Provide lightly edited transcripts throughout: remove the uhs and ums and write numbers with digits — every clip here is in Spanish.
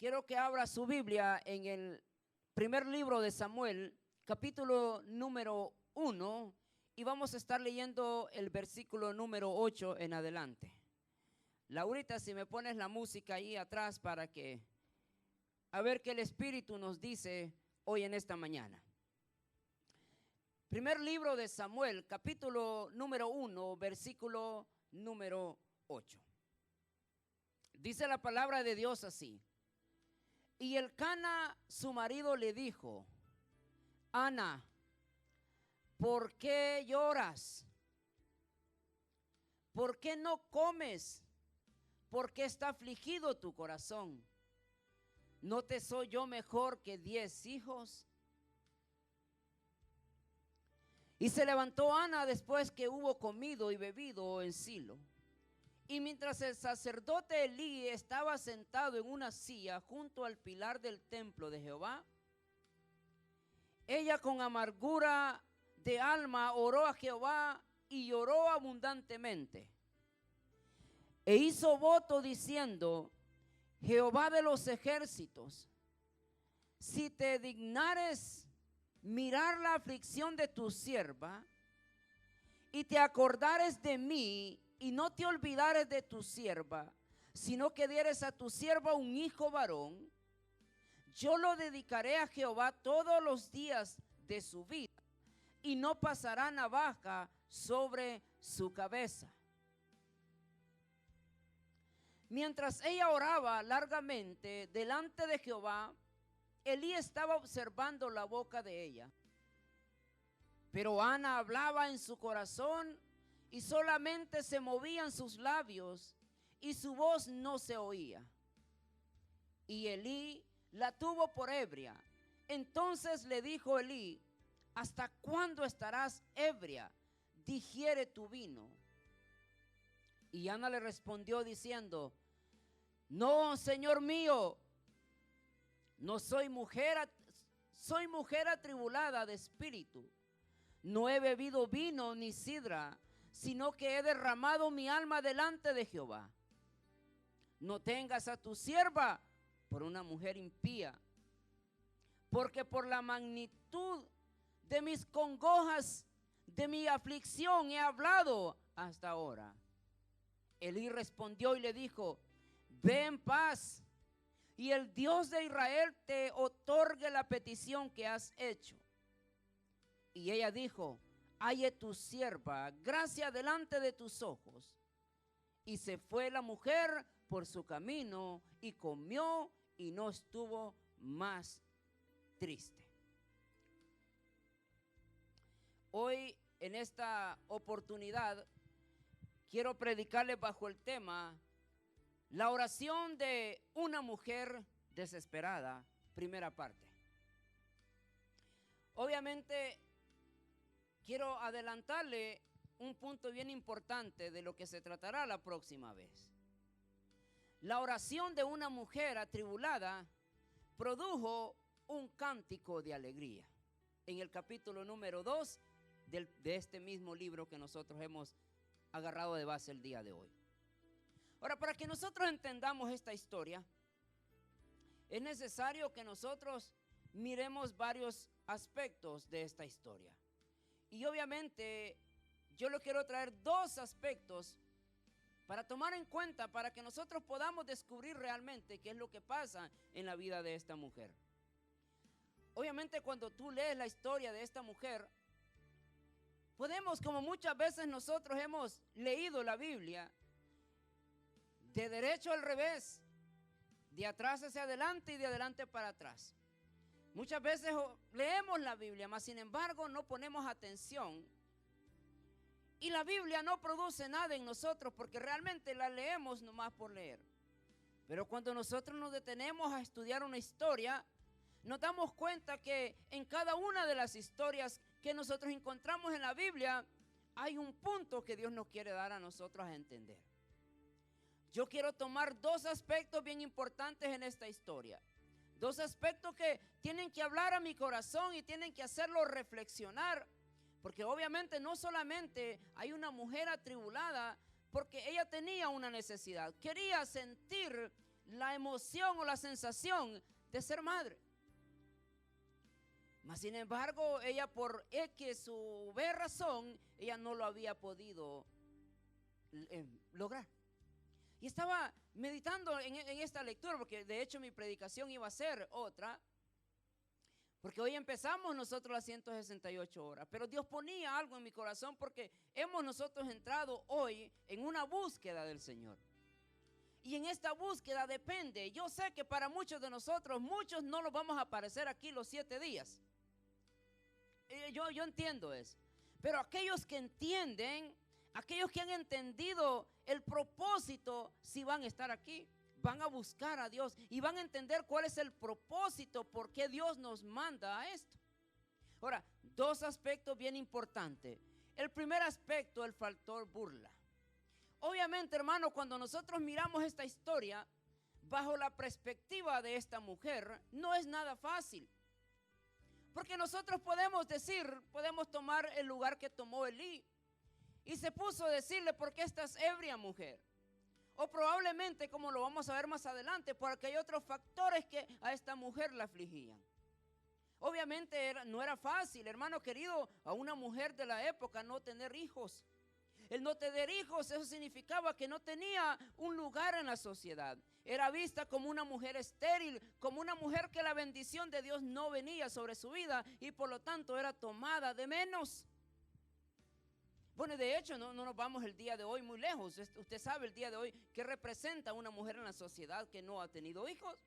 Quiero que abra su Biblia en el primer libro de Samuel, capítulo número 1, y vamos a estar leyendo el versículo número 8 en adelante. Laurita, si me pones la música ahí atrás para que, a ver qué el Espíritu nos dice hoy en esta mañana. Primer libro de Samuel, capítulo número 1, versículo número 8. Dice la palabra de Dios así: y Elcana, su marido, le dijo: Ana, ¿por qué lloras? ¿Por qué no comes? ¿Por qué está afligido tu corazón? ¿No te soy yo mejor que 10 hijos? Y se levantó Ana después que hubo comido y bebido en Silo. Y mientras el sacerdote Elí estaba sentado en una silla junto al pilar del templo de Jehová, ella con amargura de alma oró a Jehová y lloró abundantemente. E hizo voto diciendo: Jehová de los ejércitos, si te dignares mirar la aflicción de tu sierva y te acordares de mí y no te olvidares de tu sierva, sino que dieres a tu sierva un hijo varón, yo lo dedicaré a Jehová todos los días de su vida y no pasará navaja sobre su cabeza. Mientras ella oraba largamente delante de Jehová, Elí estaba observando la boca de ella. Pero Ana hablaba en su corazón y solamente se movían sus labios y su voz no se oía. Y Elí la tuvo por ebria. Entonces le dijo Elí: ¿hasta cuándo estarás ebria? Digiere tu vino. Y Ana le respondió diciendo: no, Señor mío, no soy mujer atribulada de espíritu. No he bebido vino ni sidra, sino que he derramado mi alma delante de Jehová. No tengas a tu sierva por una mujer impía, porque por la magnitud de mis congojas, de mi aflicción he hablado hasta ahora. Elí respondió y le dijo: ve en paz, y el Dios de Israel te otorgue la petición que has hecho. Y ella dijo: halle tu sierva gracia delante de tus ojos. Y se fue la mujer por su camino y comió y no estuvo más triste. Hoy en esta oportunidad quiero predicarles bajo el tema: la oración de una mujer desesperada, primera parte. Obviamente quiero adelantarle un punto bien importante de lo que se tratará la próxima vez. La oración de una mujer atribulada produjo un cántico de alegría en el capítulo número 2 de este mismo libro que nosotros hemos agarrado de base el día de hoy. Ahora, para que nosotros entendamos esta historia, es necesario que nosotros miremos varios aspectos de esta historia. Y obviamente yo le quiero traer dos aspectos para tomar en cuenta, para que nosotros podamos descubrir realmente qué es lo que pasa en la vida de esta mujer. Obviamente cuando tú lees la historia de esta mujer, podemos, como muchas veces nosotros hemos leído la Biblia, de derecho al revés, de atrás hacia adelante y de adelante para atrás. Muchas veces leemos la Biblia, mas sin embargo no ponemos atención. Y la Biblia no produce nada en nosotros porque realmente la leemos nomás por leer. Pero cuando nosotros nos detenemos a estudiar una historia, nos damos cuenta que en cada una de las historias que nosotros encontramos en la Biblia, hay un punto que Dios nos quiere dar a nosotros a entender. Yo quiero tomar dos aspectos bien importantes en esta historia. Dos aspectos que tienen que hablar a mi corazón y tienen que hacerlo reflexionar. Porque obviamente no solamente hay una mujer atribulada porque ella tenía una necesidad. Quería sentir la emoción o la sensación de ser madre. Mas sin embargo, ella por X o B razón, ella no lo había podido lograr. Y estaba meditando en esta lectura, porque de hecho mi predicación iba a ser otra, porque hoy empezamos nosotros las 168 horas, pero Dios ponía algo en mi corazón porque hemos nosotros entrado hoy en una búsqueda del Señor. Y en esta búsqueda depende, yo sé que para muchos de nosotros, muchos no los vamos a aparecer aquí los 7 días. Yo entiendo eso, pero aquellos que entienden, aquellos que han entendido el propósito, si van a estar aquí, van a buscar a Dios y van a entender cuál es el propósito, por qué Dios nos manda a esto. Ahora, 2 aspectos bien importantes. El primer aspecto, el factor burla. Obviamente, hermano, cuando nosotros miramos esta historia bajo la perspectiva de esta mujer, no es nada fácil. Porque nosotros podemos decir, podemos tomar el lugar que tomó Elí y se puso a decirle: ¿por qué estás ebria, mujer? O probablemente, como lo vamos a ver más adelante, porque hay otros factores que a esta mujer la afligían. Obviamente no era fácil, hermano querido, a una mujer de la época no tener hijos. El no tener hijos, eso significaba que no tenía un lugar en la sociedad. Era vista como una mujer estéril, como una mujer que la bendición de Dios no venía sobre su vida y por lo tanto era tomada de menos. Bueno, de hecho, no nos vamos el día de hoy muy lejos. Usted sabe el día de hoy qué representa una mujer en la sociedad que no ha tenido hijos.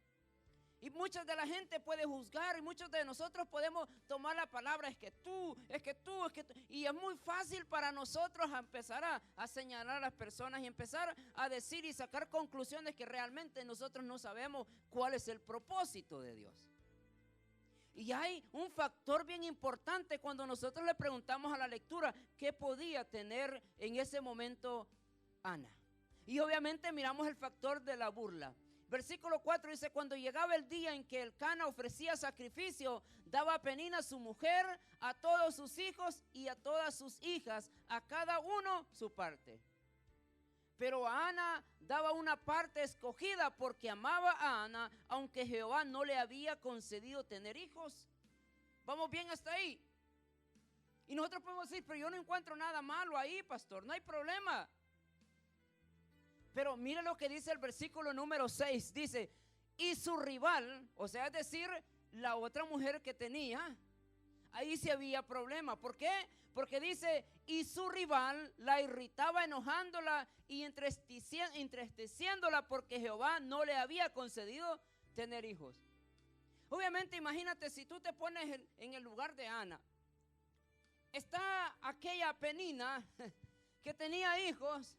Y mucha de la gente puede juzgar y muchos de nosotros podemos tomar la palabra: es que tú. Y es muy fácil para nosotros empezar a señalar a las personas y empezar a decir y sacar conclusiones que realmente nosotros no sabemos cuál es el propósito de Dios. Y hay un factor bien importante cuando nosotros le preguntamos a la lectura qué podía tener en ese momento Ana. Y obviamente miramos el factor de la burla. Versículo 4 dice: cuando llegaba el día en que Elcana ofrecía sacrificio, daba a Penina su mujer, a todos sus hijos y a todas sus hijas, a cada uno su parte. Pero a Ana daba una parte escogida porque amaba a Ana, aunque Jehová no le había concedido tener hijos. ¿Vamos bien hasta ahí? Y nosotros podemos decir: pero yo no encuentro nada malo ahí, pastor, no hay problema. Pero mire lo que dice el versículo número 6, dice: y su rival, o sea, es decir, la otra mujer que tenía, ahí sí había problema. ¿Por qué? Porque dice: y su rival la irritaba, enojándola y entristeciéndola porque Jehová no le había concedido tener hijos. Obviamente, imagínate si tú te pones en el lugar de Ana. Está aquella Penina que tenía hijos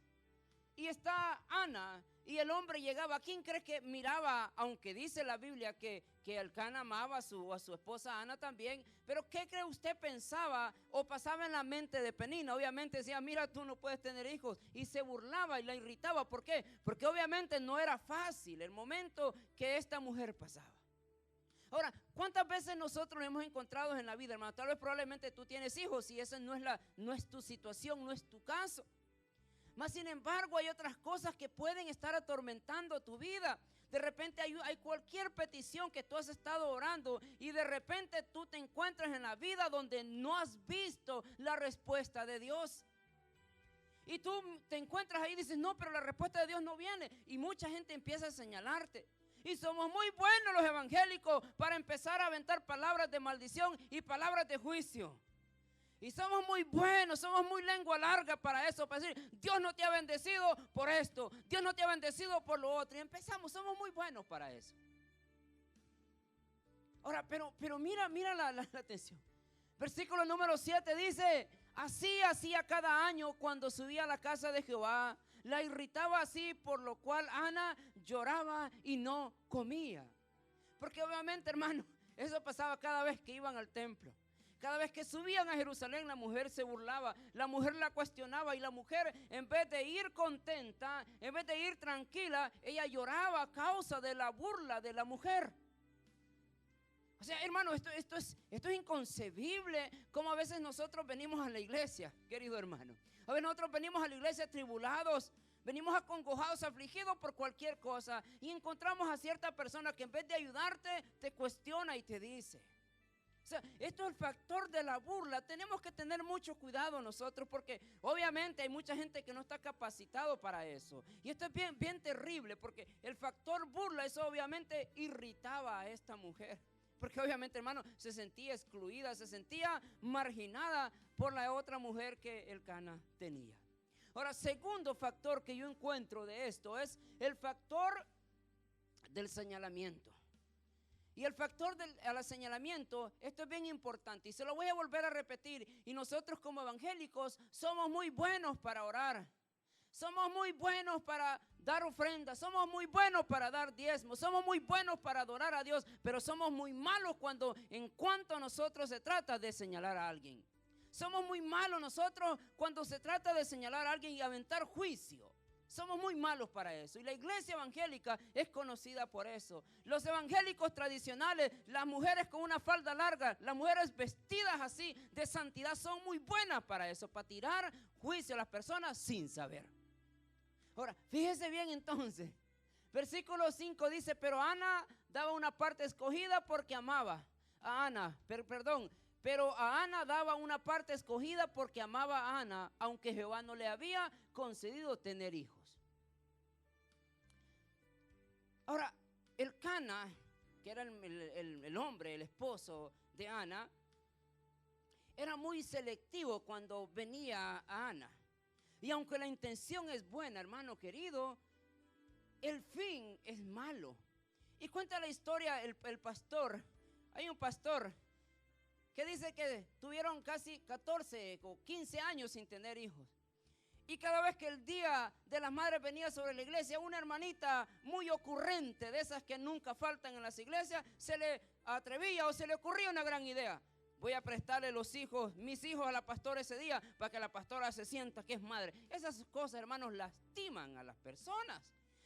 y está Ana y el hombre llegaba. ¿Quién cree que miraba? Aunque dice la Biblia que Elcana amaba a su esposa Ana también, pero ¿qué cree usted pensaba o pasaba en la mente de Penina? Obviamente decía: mira, tú no puedes tener hijos, y se burlaba y la irritaba. ¿Por qué? Porque obviamente no era fácil el momento que esta mujer pasaba. Ahora, ¿cuántas veces nosotros nos hemos encontrado en la vida, hermano? Tal vez probablemente tú tienes hijos y esa no es tu situación, no es tu caso. Mas sin embargo hay otras cosas que pueden estar atormentando tu vida. De repente hay cualquier petición que tú has estado orando y de repente tú te encuentras en la vida donde no has visto la respuesta de Dios. Y tú te encuentras ahí y dices: no, pero la respuesta de Dios no viene. Y mucha gente empieza a señalarte. Y somos muy buenos los evangélicos para empezar a aventar palabras de maldición y palabras de juicio. Y somos muy buenos, somos muy lengua larga para eso, para decir: Dios no te ha bendecido por esto, Dios no te ha bendecido por lo otro. Y empezamos, somos muy buenos para eso. Ahora, pero mira la atención. Versículo número 7 dice: así hacía cada año cuando subía a la casa de Jehová. La irritaba así, por lo cual Ana lloraba y no comía. Porque obviamente, hermano, eso pasaba cada vez que iban al templo. Cada vez que subían a Jerusalén, la mujer se burlaba, la mujer la cuestionaba y la mujer, en vez de ir contenta, en vez de ir tranquila, ella lloraba a causa de la burla de la mujer. O sea, hermano, esto es inconcebible. Como a veces nosotros venimos a la iglesia, querido hermano. A veces nosotros venimos a la iglesia tribulados, Venimos acongojados, afligidos por cualquier cosa y encontramos a cierta persona que en vez de ayudarte, te cuestiona y te dice. O sea, esto es el factor de la burla. Tenemos que tener mucho cuidado nosotros porque obviamente hay mucha gente que no está capacitado para eso. Y esto es bien, bien terrible porque el factor burla, eso obviamente irritaba a esta mujer. Porque obviamente, hermano, se sentía excluida, se sentía marginada por la otra mujer que Elcana tenía. Ahora, segundo factor que yo encuentro de esto es el factor del señalamiento. Y el factor del señalamiento, esto es bien importante y se lo voy a volver a repetir. Y nosotros como evangélicos somos muy buenos para orar. Somos muy buenos para dar ofrendas, somos muy buenos para dar diezmos, somos muy buenos para adorar a Dios, pero somos muy malos cuando en cuanto a nosotros se trata de señalar a alguien. Somos muy malos nosotros cuando se trata de señalar a alguien y aventar juicio. Somos muy malos para eso. Y la iglesia evangélica es conocida por eso. Los evangélicos tradicionales, las mujeres con una falda larga, las mujeres vestidas así de santidad son muy buenas para eso, para tirar juicio a las personas sin saber. Ahora, fíjese bien entonces. Versículo 5 dice, pero Ana daba una parte escogida porque amaba a Ana. Pero a Ana daba una parte escogida porque amaba a Ana, aunque Jehová no le había concedido tener hijos. Ahora, Elcana, que era el hombre, el esposo de Ana, era muy selectivo cuando venía a Ana. Y aunque la intención es buena, hermano querido, el fin es malo. Y cuenta la historia el pastor. Hay un pastor que dice que tuvieron casi 14 o 15 años sin tener hijos. Y cada vez que el día de las madres venía sobre la iglesia, una hermanita muy ocurrente, de esas que nunca faltan en las iglesias, se le atrevía o se le ocurría una gran idea. Voy a prestarle mis hijos a la pastora ese día para que la pastora se sienta que es madre. Esas cosas, hermanos, lastiman a las personas.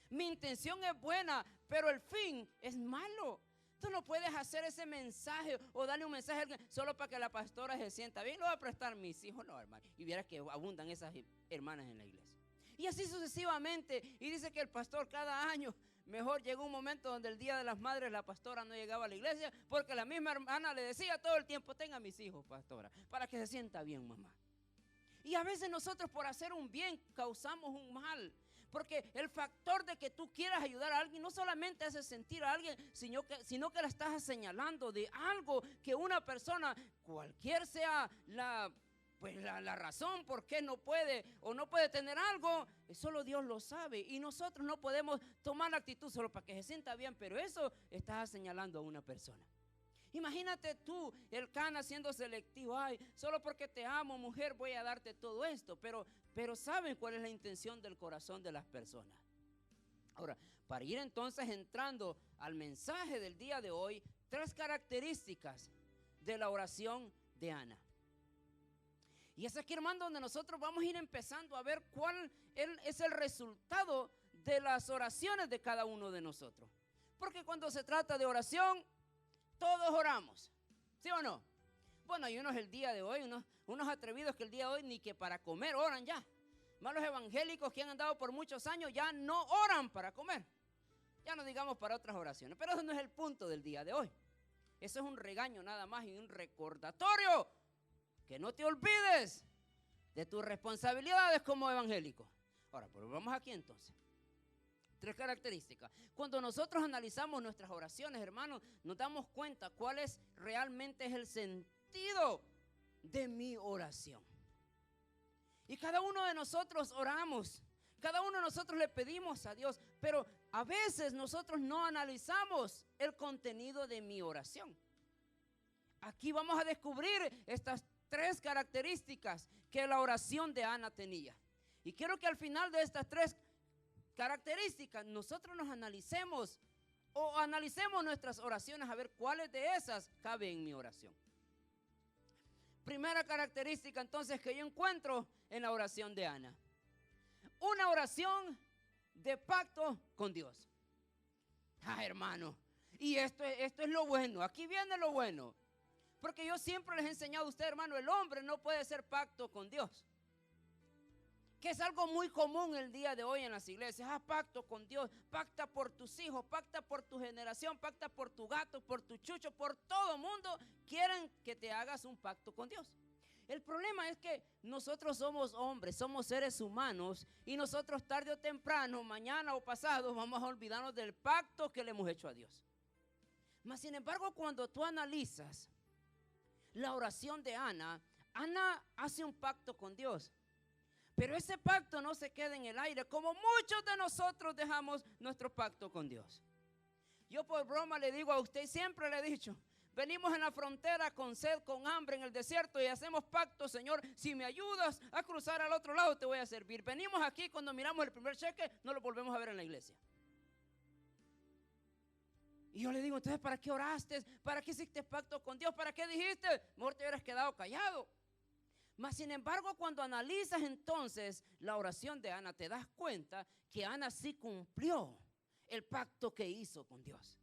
Mi intención es buena, pero el fin es malo. Tú no puedes hacer ese mensaje o darle un mensaje a alguien solo para que la pastora se sienta bien. Le voy a prestar mis hijos, no, hermano. Y vieras que abundan esas hermanas en la iglesia. Y así sucesivamente. Y dice que el pastor cada año, mejor llegó un momento donde el día de las madres la pastora no llegaba a la iglesia porque la misma hermana le decía todo el tiempo, tenga mis hijos, pastora, para que se sienta bien, mamá. Y a veces nosotros por hacer un bien causamos un mal. Porque el factor de que tú quieras ayudar a alguien no solamente hace sentir a alguien, sino que la estás señalando de algo que una persona, cualquier sea la razón por qué no puede o no puede tener algo, solo Dios lo sabe. Y nosotros no podemos tomar la actitud solo para que se sienta bien, pero eso estás señalando a una persona. Imagínate tú, Elcana siendo selectivo, ay, solo porque te amo, mujer, voy a darte todo esto, pero ¿saben cuál es la intención del corazón de las personas? Ahora, para ir entonces entrando al mensaje del día de hoy, 3 características de la oración de Ana. Y es aquí, hermano, donde nosotros vamos a ir empezando a ver cuál es el resultado de las oraciones de cada uno de nosotros. Porque cuando se trata de oración, todos oramos, ¿sí o no? Bueno, hay unos el día de hoy, unos atrevidos que el día de hoy ni que para comer oran ya. Más los evangélicos que han andado por muchos años ya no oran para comer. Ya no digamos para otras oraciones, pero eso no es el punto del día de hoy. Eso es un regaño nada más y un recordatorio. Que no te olvides de tus responsabilidades como evangélico. Ahora, pues vamos aquí entonces. 3 características. Cuando nosotros analizamos nuestras oraciones, hermanos, nos damos cuenta cuál realmente es el sentido de mi oración. Y cada uno de nosotros oramos, cada uno de nosotros le pedimos a Dios, pero a veces nosotros no analizamos el contenido de mi oración. Aquí vamos a descubrir estas 3 características que la oración de Ana tenía. Y quiero que al final de estas 3 características nosotros nos analicemos o analicemos nuestras oraciones a ver cuáles de esas caben en mi oración. Primera característica entonces que yo encuentro en la oración de Ana: una oración de pacto con Dios. Hermano, y esto es lo bueno, aquí viene lo bueno, porque yo siempre les he enseñado a ustedes, hermano, el hombre no puede hacer pacto con Dios. que es algo muy común el día de hoy en las iglesias. Pacto con Dios, pacta por tus hijos, pacta por tu generación, pacta por tu gato, por tu chucho, por todo mundo. Quieren que te hagas un pacto con Dios. El problema es que nosotros somos hombres, somos seres humanos, y nosotros tarde o temprano, mañana o pasado, vamos a olvidarnos del pacto que le hemos hecho a Dios. Mas sin embargo, cuando tú analizas la oración de Ana, Ana hace un pacto con Dios. Pero ese pacto no se queda en el aire, como muchos de nosotros dejamos nuestro pacto con Dios. Yo por broma le digo a usted, siempre le he dicho, venimos en la frontera con sed, con hambre en el desierto y hacemos pacto, Señor, si me ayudas a cruzar al otro lado te voy a servir. Venimos aquí, cuando miramos el primer cheque, no lo volvemos a ver en la iglesia. Y yo le digo, entonces, ¿para qué oraste? ¿Para qué hiciste pacto con Dios? ¿Para qué dijiste? Mejor te hubieras quedado callado. Mas sin embargo, cuando analizas entonces la oración de Ana, te das cuenta que Ana sí cumplió el pacto que hizo con Dios.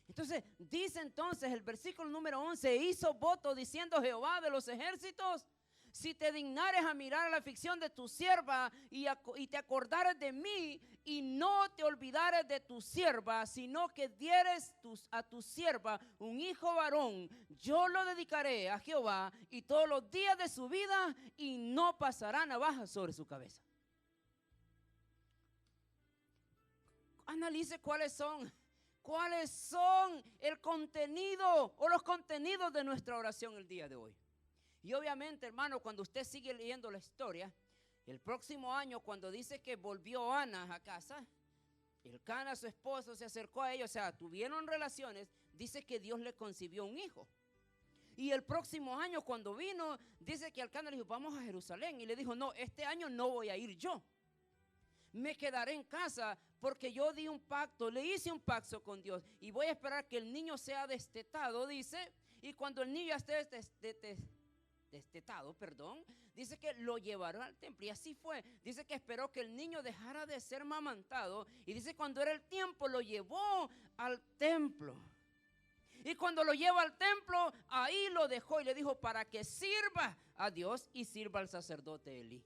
Entonces, dice entonces el versículo número 11, hizo voto diciendo Jehová de los ejércitos, si te dignares a mirar a la aflicción de tu sierva y te acordares de mí y no te olvidares de tu sierva, sino que dieres a tu sierva un hijo varón, yo lo dedicaré a Jehová y todos los días de su vida y no pasará navaja sobre su cabeza. Analice cuáles son el contenido o los contenidos de nuestra oración el día de hoy. Y obviamente, hermano, cuando usted sigue leyendo la historia, el próximo año, cuando dice que volvió Ana a casa, Elcana, su esposo, se acercó a ella, o sea, tuvieron relaciones, dice que Dios le concibió un hijo. Y el próximo año, cuando vino, dice que Elcana le dijo, vamos a Jerusalén. Y le dijo, no, este año no voy a ir yo. Me quedaré en casa porque yo di un pacto, le hice un pacto con Dios. Y voy a esperar que el niño sea destetado, dice. Y cuando el niño esté destetado, dice que lo llevaron al templo. Y así fue. Dice que esperó que el niño dejara de ser mamantado. Y dice cuando era el tiempo lo llevó al templo. Y cuando lo lleva al templo, ahí lo dejó y le dijo para que sirva a Dios y sirva al sacerdote Elí.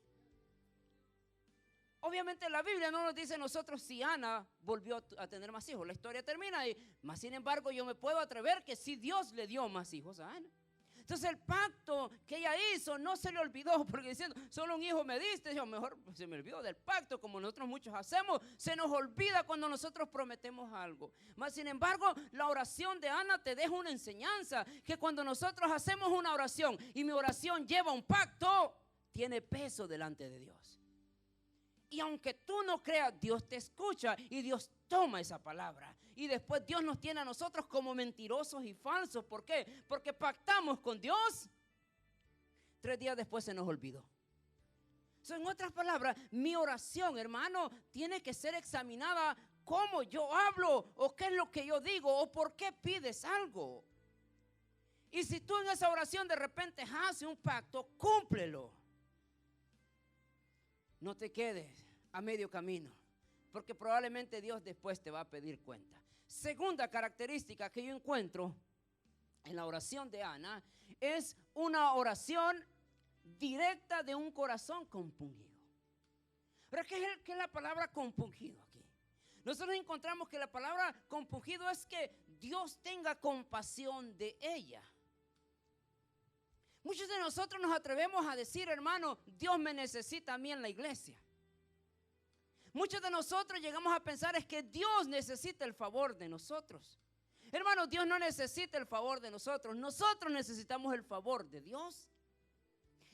Obviamente la Biblia no nos dice nosotros si Ana volvió a tener más hijos. La historia termina ahí. Mas sin embargo yo me puedo atrever que sí Dios le dio más hijos a Ana. Entonces el pacto que ella hizo no se le olvidó, porque diciendo, solo un hijo me diste, yo mejor se me olvidó del pacto, como nosotros muchos hacemos, se nos olvida cuando nosotros prometemos algo. Mas sin embargo, la oración de Ana te deja una enseñanza, que cuando nosotros hacemos una oración y mi oración lleva un pacto, tiene peso delante de Dios. Y aunque tú no creas, Dios te escucha y Dios toma esa palabra. Y después Dios nos tiene a nosotros como mentirosos y falsos. ¿Por qué? Porque pactamos con Dios. 3 días después se nos olvidó. En otras palabras, mi oración, hermano, tiene que ser examinada cómo yo hablo o qué es lo que yo digo o por qué pides algo. Y si tú en esa oración de repente haces un pacto, cúmplelo. No te quedes a medio camino, porque probablemente Dios después te va a pedir cuenta. Segunda característica que yo encuentro en la oración de Ana es una oración directa de un corazón compungido. ¿Pero qué es la palabra compungido aquí? Nosotros encontramos que la palabra compungido es que Dios tenga compasión de ella. Muchos de nosotros nos atrevemos a decir, hermano, Dios me necesita a mí en la iglesia. Muchos de nosotros llegamos a pensar es que Dios necesita el favor de nosotros. Hermano, Dios no necesita el favor de nosotros. Nosotros necesitamos el favor de Dios.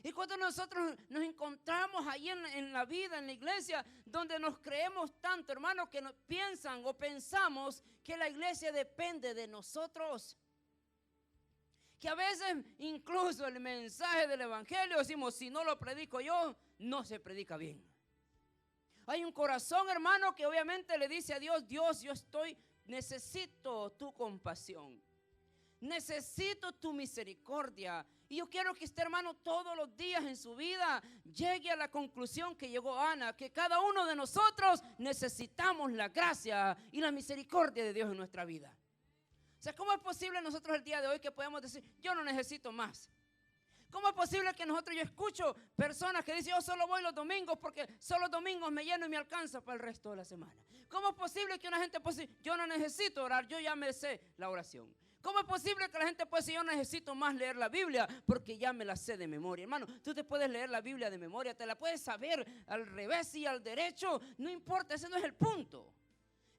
Y cuando nosotros nos encontramos ahí en la vida, en la iglesia, donde nos creemos tanto, hermano, que piensan o pensamos que la iglesia depende de nosotros. Que a veces incluso el mensaje del evangelio decimos, si no lo predico yo, no se predica bien. Hay un corazón, hermano, que obviamente le dice a Dios, Dios, necesito tu compasión. Necesito tu misericordia. Y yo quiero que este hermano todos los días en su vida llegue a la conclusión que llegó Ana, que cada uno de nosotros necesitamos la gracia y la misericordia de Dios en nuestra vida. O sea, ¿cómo es posible nosotros el día de hoy que podamos decir, yo no necesito más? ¿Cómo es posible que yo escucho personas que dicen, yo solo voy los domingos porque solo los domingos me lleno y me alcanza para el resto de la semana? ¿Cómo es posible que una gente pueda decir, yo no necesito orar, yo ya me sé la oración? ¿Cómo es posible que la gente pueda decir, yo necesito más leer la Biblia porque ya me la sé de memoria? Hermano, tú te puedes leer la Biblia de memoria, te la puedes saber al revés y al derecho, no importa, ese no es el punto.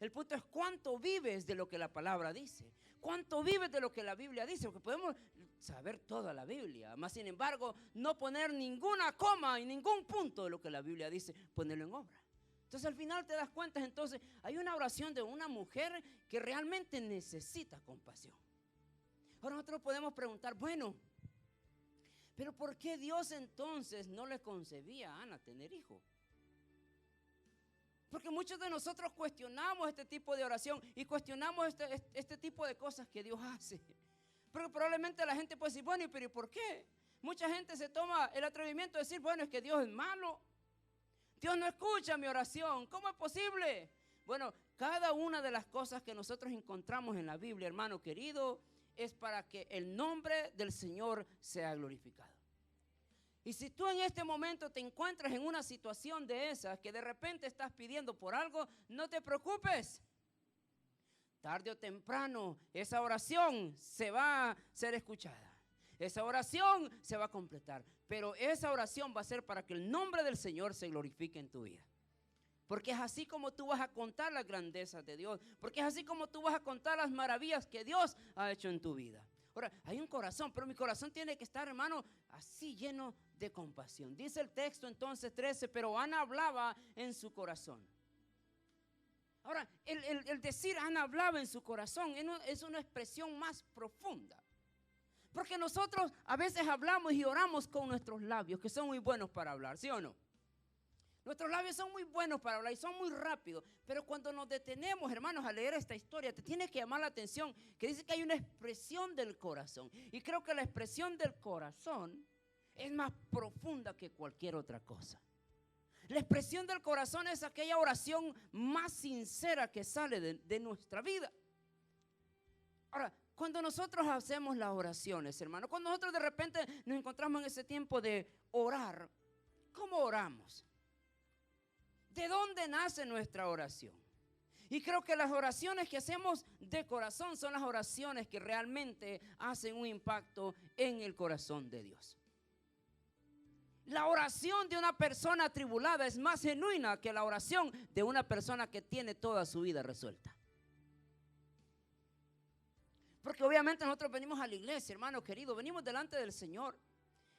El punto es cuánto vives de lo que la palabra dice, cuánto vives de lo que la Biblia dice, porque podemos saber toda la Biblia, más sin embargo, no poner ninguna coma y ningún punto de lo que la Biblia dice, ponerlo en obra. Entonces al final te das cuenta, entonces hay una oración de una mujer que realmente necesita compasión. Ahora nosotros podemos preguntar, bueno, pero ¿por qué Dios entonces no le concebía a Ana tener hijos? Porque muchos de nosotros cuestionamos este tipo de oración y cuestionamos este tipo de cosas que Dios hace. Pero probablemente la gente puede decir, bueno, pero ¿y por qué? Mucha gente se toma el atrevimiento de decir, bueno, es que Dios es malo. Dios no escucha mi oración. ¿Cómo es posible? Bueno, cada una de las cosas que nosotros encontramos en la Biblia, hermano querido, es para que el nombre del Señor sea glorificado. Y si tú en este momento te encuentras en una situación de esas, que de repente estás pidiendo por algo, no te preocupes. Tarde o temprano esa oración se va a ser escuchada. Esa oración se va a completar. Pero esa oración va a ser para que el nombre del Señor se glorifique en tu vida. Porque es así como tú vas a contar las grandezas de Dios. Porque es así como tú vas a contar las maravillas que Dios ha hecho en tu vida. Ahora, hay un corazón, pero mi corazón tiene que estar, hermano, así lleno de compasión. Dice el texto entonces 13, pero Ana hablaba en su corazón. Ahora, el decir Ana hablaba en su corazón es una expresión más profunda. Porque nosotros a veces hablamos y oramos con nuestros labios, que son muy buenos para hablar, ¿sí o no? Nuestros labios son muy buenos para hablar y son muy rápidos. Pero cuando nos detenemos, hermanos, a leer esta historia, te tiene que llamar la atención que dice que hay una expresión del corazón. Y creo que la expresión del corazón es más profunda que cualquier otra cosa. La expresión del corazón es aquella oración más sincera que sale de nuestra vida. Ahora, cuando nosotros hacemos las oraciones, hermano, cuando nosotros de repente nos encontramos en ese tiempo de orar, ¿cómo oramos? ¿De dónde nace nuestra oración? Y creo que las oraciones que hacemos de corazón son las oraciones que realmente hacen un impacto en el corazón de Dios. La oración de una persona atribulada es más genuina que la oración de una persona que tiene toda su vida resuelta. Porque obviamente nosotros venimos a la iglesia, hermano querido, venimos delante del Señor.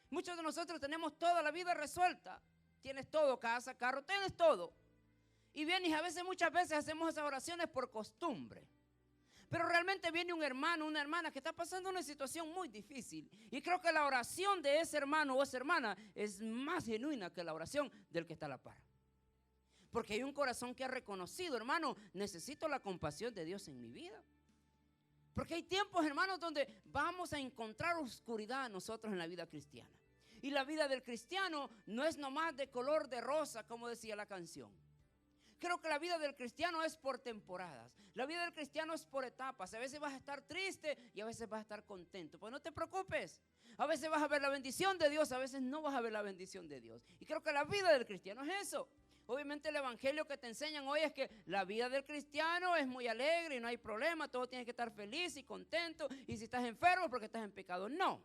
Muchos de nosotros tenemos toda la vida resuelta. Tienes todo, casa, carro, tienes todo. Y vienes, a veces, muchas veces hacemos esas oraciones por costumbre. Pero realmente viene un hermano, una hermana que está pasando una situación muy difícil. Y creo que la oración de ese hermano o esa hermana es más genuina que la oración del que está a la par. Porque hay un corazón que ha reconocido, hermano, necesito la compasión de Dios en mi vida. Porque hay tiempos, hermanos, donde vamos a encontrar oscuridad nosotros en la vida cristiana. Y la vida del cristiano no es nomás de color de rosa, como decía la canción. Creo que la vida del cristiano es por temporadas. La vida del cristiano es por etapas. A veces vas a estar triste y a veces vas a estar contento. Pues no te preocupes. A veces vas a ver la bendición de Dios, a veces no vas a ver la bendición de Dios. Y creo que la vida del cristiano es eso. Obviamente el evangelio que te enseñan hoy es que la vida del cristiano es muy alegre y no hay problema. Todo tienes que estar feliz y contento. Y si estás enfermo es porque estás en pecado. No.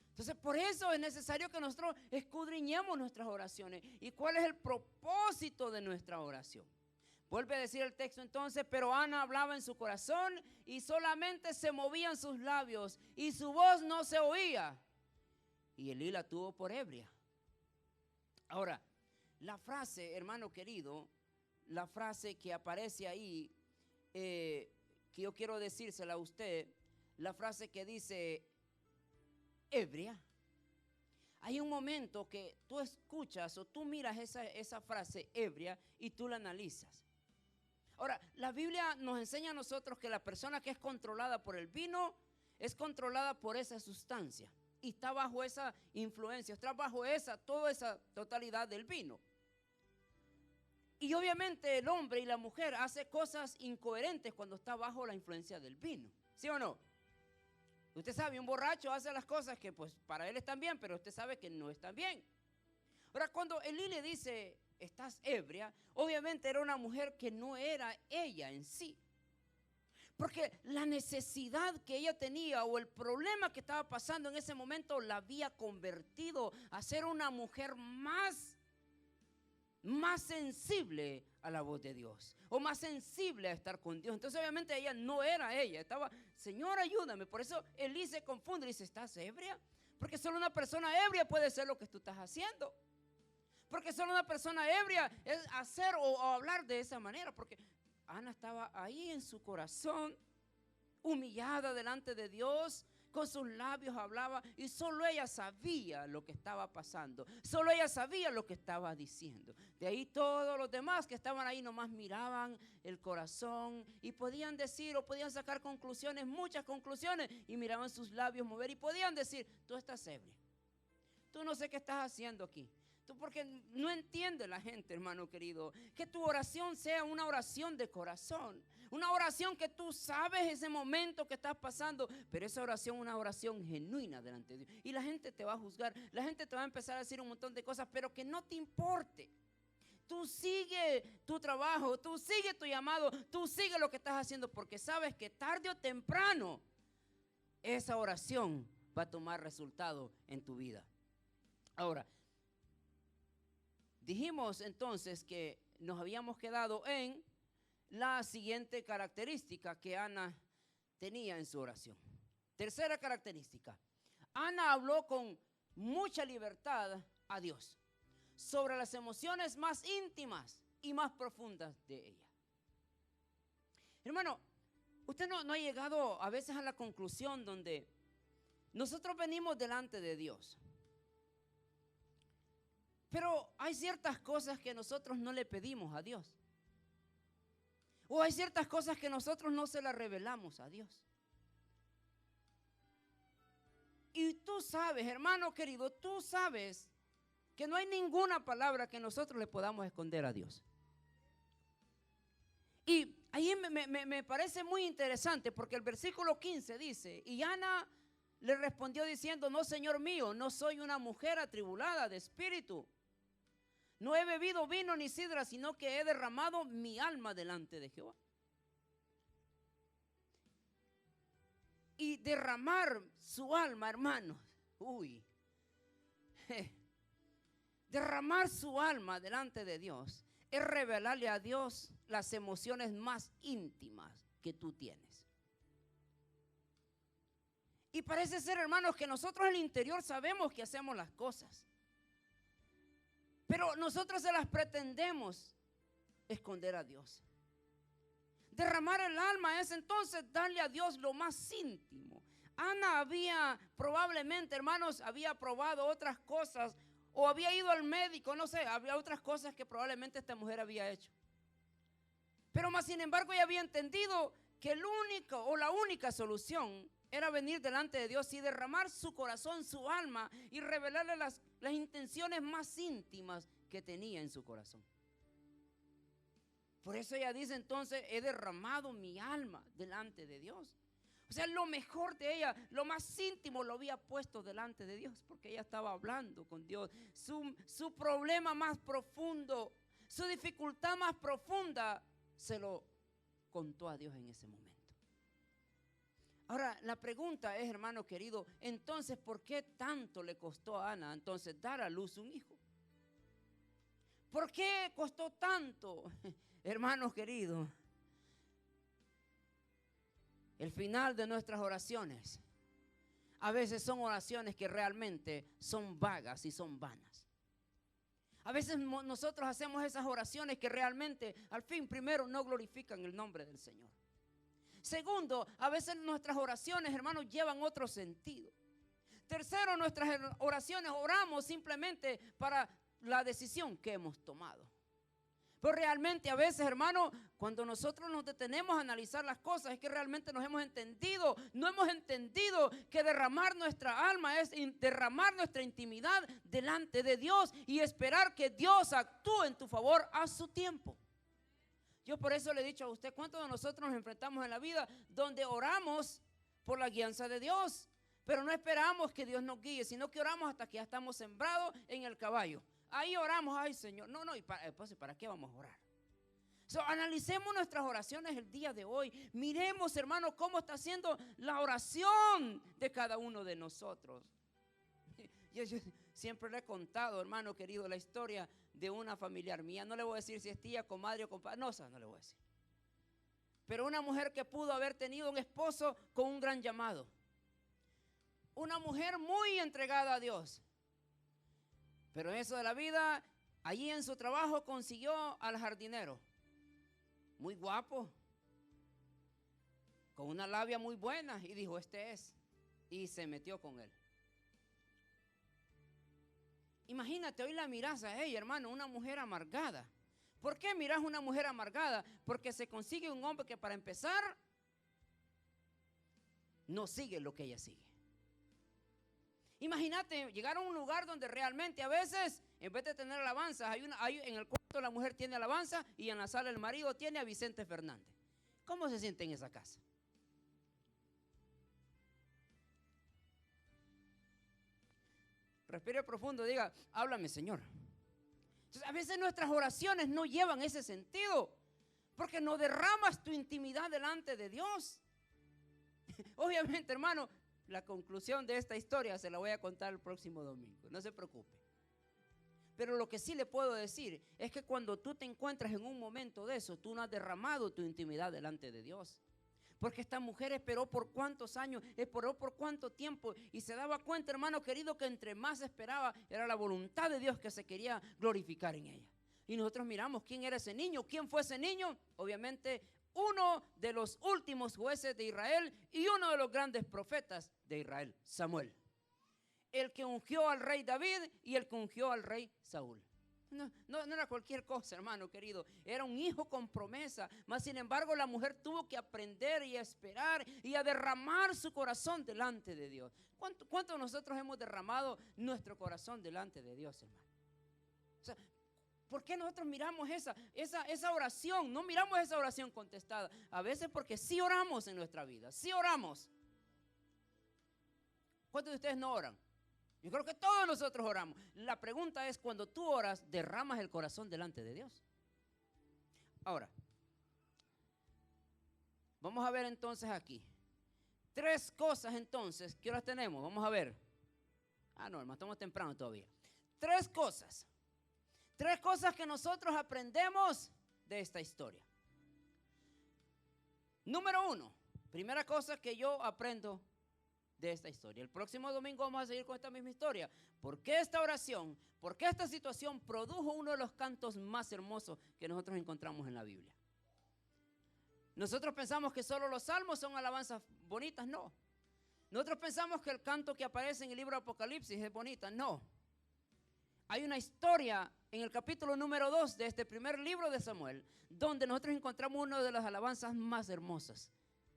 Entonces por eso es necesario que nosotros escudriñemos nuestras oraciones. ¿Y cuál es el propósito de nuestra oración? Vuelve a decir el texto entonces, pero Ana hablaba en su corazón y solamente se movían sus labios y su voz no se oía. Y Elí la tuvo por ebria. Ahora, la frase, hermano querido, la frase que aparece ahí, que yo quiero decírsela a usted, la frase que dice ebria. Hay un momento que tú escuchas o tú miras esa frase ebria y tú la analizas. Ahora, la Biblia nos enseña a nosotros que la persona que es controlada por el vino es controlada por esa sustancia y está bajo esa influencia, está bajo toda esa totalidad del vino. Y obviamente el hombre y la mujer hace cosas incoherentes cuando está bajo la influencia del vino, ¿sí o no? Usted sabe, un borracho hace las cosas que pues para él están bien, pero usted sabe que no están bien. Ahora, cuando Elí le dice, estás ebria, obviamente era una mujer que no era ella en sí. Porque la necesidad que ella tenía o el problema que estaba pasando en ese momento la había convertido a ser una mujer más sensible a la voz de Dios, o más sensible a estar con Dios. Entonces obviamente ella no era ella, estaba, Señor, ayúdame. Por eso Elí se confunde y dice, ¿estás ebria? Porque solo una persona ebria puede ser lo que tú estás haciendo. Porque solo una persona ebria es hacer o hablar de esa manera. Porque Ana estaba ahí en su corazón, humillada delante de Dios, con sus labios hablaba y solo ella sabía lo que estaba pasando, solo ella sabía lo que estaba diciendo. De ahí todos los demás que estaban ahí nomás miraban el corazón y podían decir o podían sacar conclusiones, muchas conclusiones, y miraban sus labios mover y podían decir, tú estás ebria, tú no sé qué estás haciendo aquí. Tú, porque no entiende la gente, hermano querido, que tu oración sea una oración de corazón, una oración que tú sabes ese momento que estás pasando, pero esa oración, una oración genuina delante de Dios. Y la gente te va a juzgar, la gente te va a empezar a decir un montón de cosas, pero que no te importe. Tú sigue tu trabajo, tú sigue tu llamado, tú sigue lo que estás haciendo, porque sabes que tarde o temprano esa oración va a tomar resultado en tu vida. Ahora, dijimos entonces que nos habíamos quedado en la siguiente característica que Ana tenía en su oración. Tercera característica, Ana habló con mucha libertad a Dios sobre las emociones más íntimas y más profundas de ella. Hermano, usted no ha llegado a veces a la conclusión donde nosotros venimos delante de Dios, pero hay ciertas cosas que nosotros no le pedimos a Dios. O hay ciertas cosas que nosotros no se las revelamos a Dios. Y tú sabes, hermano querido, tú sabes que no hay ninguna palabra que nosotros le podamos esconder a Dios. Y ahí me parece muy interesante porque el versículo 15 dice, y Ana le respondió diciendo, no, Señor mío, no soy una mujer atribulada de espíritu. No he bebido vino ni sidra, sino que he derramado mi alma delante de Jehová. Y derramar su alma, hermanos, derramar su alma delante de Dios es revelarle a Dios las emociones más íntimas que tú tienes. Y parece ser, hermanos, que nosotros en el interior sabemos que hacemos las cosas, pero nosotros se las pretendemos esconder a Dios. Derramar el alma es entonces darle a Dios lo más íntimo. Ana había probablemente, hermanos, había probado otras cosas o había ido al médico, no sé, había otras cosas que probablemente esta mujer había hecho. Pero más sin embargo ella había entendido que el único o la única solución era venir delante de Dios y derramar su corazón, su alma y revelarle las intenciones más íntimas que tenía en su corazón. Por eso ella dice entonces, he derramado mi alma delante de Dios. O sea, lo mejor de ella, lo más íntimo lo había puesto delante de Dios, porque ella estaba hablando con Dios. Su problema más profundo, su dificultad más profunda, se lo contó a Dios en ese momento. Ahora, la pregunta es, hermano querido, entonces, ¿por qué tanto le costó a Ana entonces dar a luz un hijo? ¿Por qué costó tanto, hermanos queridos? El final de nuestras oraciones a veces son oraciones que realmente son vagas y son vanas. A veces nosotros hacemos esas oraciones que realmente al fin, primero, no glorifican el nombre del Señor. Segundo, a veces nuestras oraciones, hermanos, llevan otro sentido. Tercero, nuestras oraciones oramos simplemente para la decisión que hemos tomado. Pero realmente a veces, hermano, cuando nosotros nos detenemos a analizar las cosas, es que realmente nos hemos entendido, no hemos entendido que derramar nuestra alma es derramar nuestra intimidad delante de Dios y esperar que Dios actúe en tu favor a su tiempo. Yo por eso le he dicho a usted, ¿cuántos de nosotros nos enfrentamos en la vida donde oramos por la guianza de Dios. Pero no esperamos que Dios nos guíe, sino que oramos hasta que ya estamos sembrados en el caballo. Ahí oramos, ay Señor. No, ¿para qué vamos a orar? Analicemos nuestras oraciones el día de hoy. Miremos, hermano, cómo está siendo la oración de cada uno de nosotros. Yo siempre le he contado, hermano querido, la historia de una familiar mía. No le voy a decir si es tía, comadre o compadre. No le voy a decir. Pero una mujer que pudo haber tenido un esposo con un gran llamado. Una mujer muy entregada a Dios. Pero en eso de la vida, allí en su trabajo consiguió al jardinero. Muy guapo. Con una labia muy buena. Y dijo, este es. Y se metió con él. Imagínate, hoy la miras a ella, hermano, una mujer amargada. ¿Por qué miras una mujer amargada? Porque se consigue un hombre que, para empezar, no sigue lo que ella sigue. Imagínate llegar a un lugar donde realmente a veces, en vez de tener alabanzas, en el cuarto la mujer tiene alabanza y en la sala el marido tiene a Vicente Fernández. ¿Cómo se siente en esa casa? Respire profundo, diga, háblame, Señor. Entonces, a veces nuestras oraciones no llevan ese sentido, porque no derramas tu intimidad delante de Dios. Obviamente, hermano, la conclusión de esta historia se la voy a contar el próximo domingo, no se preocupe. Pero lo que sí le puedo decir es que cuando tú te encuentras en un momento de eso, tú no has derramado tu intimidad delante de Dios. Porque esta mujer esperó por cuántos años, esperó por cuánto tiempo, y se daba cuenta, hermano querido, que entre más esperaba era la voluntad de Dios que se quería glorificar en ella. Y nosotros miramos quién era ese niño, quién fue ese niño. Obviamente uno de los últimos jueces de Israel y uno de los grandes profetas de Israel, Samuel. El que ungió al rey David y el que ungió al rey Saúl. No era cualquier cosa, hermano querido. Era un hijo con promesa. Mas sin embargo la mujer tuvo que aprender y a esperar y a derramar su corazón delante de Dios. ¿Cuánto nosotros hemos derramado nuestro corazón delante de Dios, hermano? O sea, ¿por qué nosotros miramos esa oración? No miramos esa oración contestada. A veces porque sí oramos en nuestra vida. Sí oramos. ¿Cuántos de ustedes no oran? Yo creo que todos nosotros oramos. La pregunta es, cuando tú oras, ¿derramas el corazón delante de Dios? Ahora, vamos a ver entonces aquí. 3 cosas entonces, ¿qué horas tenemos? Vamos a ver. No, hermano, estamos temprano todavía. 3 cosas. 3 cosas que nosotros aprendemos de esta historia. Número 1, primera cosa que yo aprendo de esta historia. El próximo domingo vamos a seguir con esta misma historia. ¿Por qué esta oración, por qué esta situación produjo uno de los cantos más hermosos que nosotros encontramos en la Biblia? Nosotros pensamos que solo los salmos son alabanzas bonitas. No. Nosotros pensamos que el canto que aparece en el libro de Apocalipsis es bonita. No. Hay una historia en el capítulo número 2 de este primer libro de Samuel, donde nosotros encontramos una de las alabanzas más hermosas.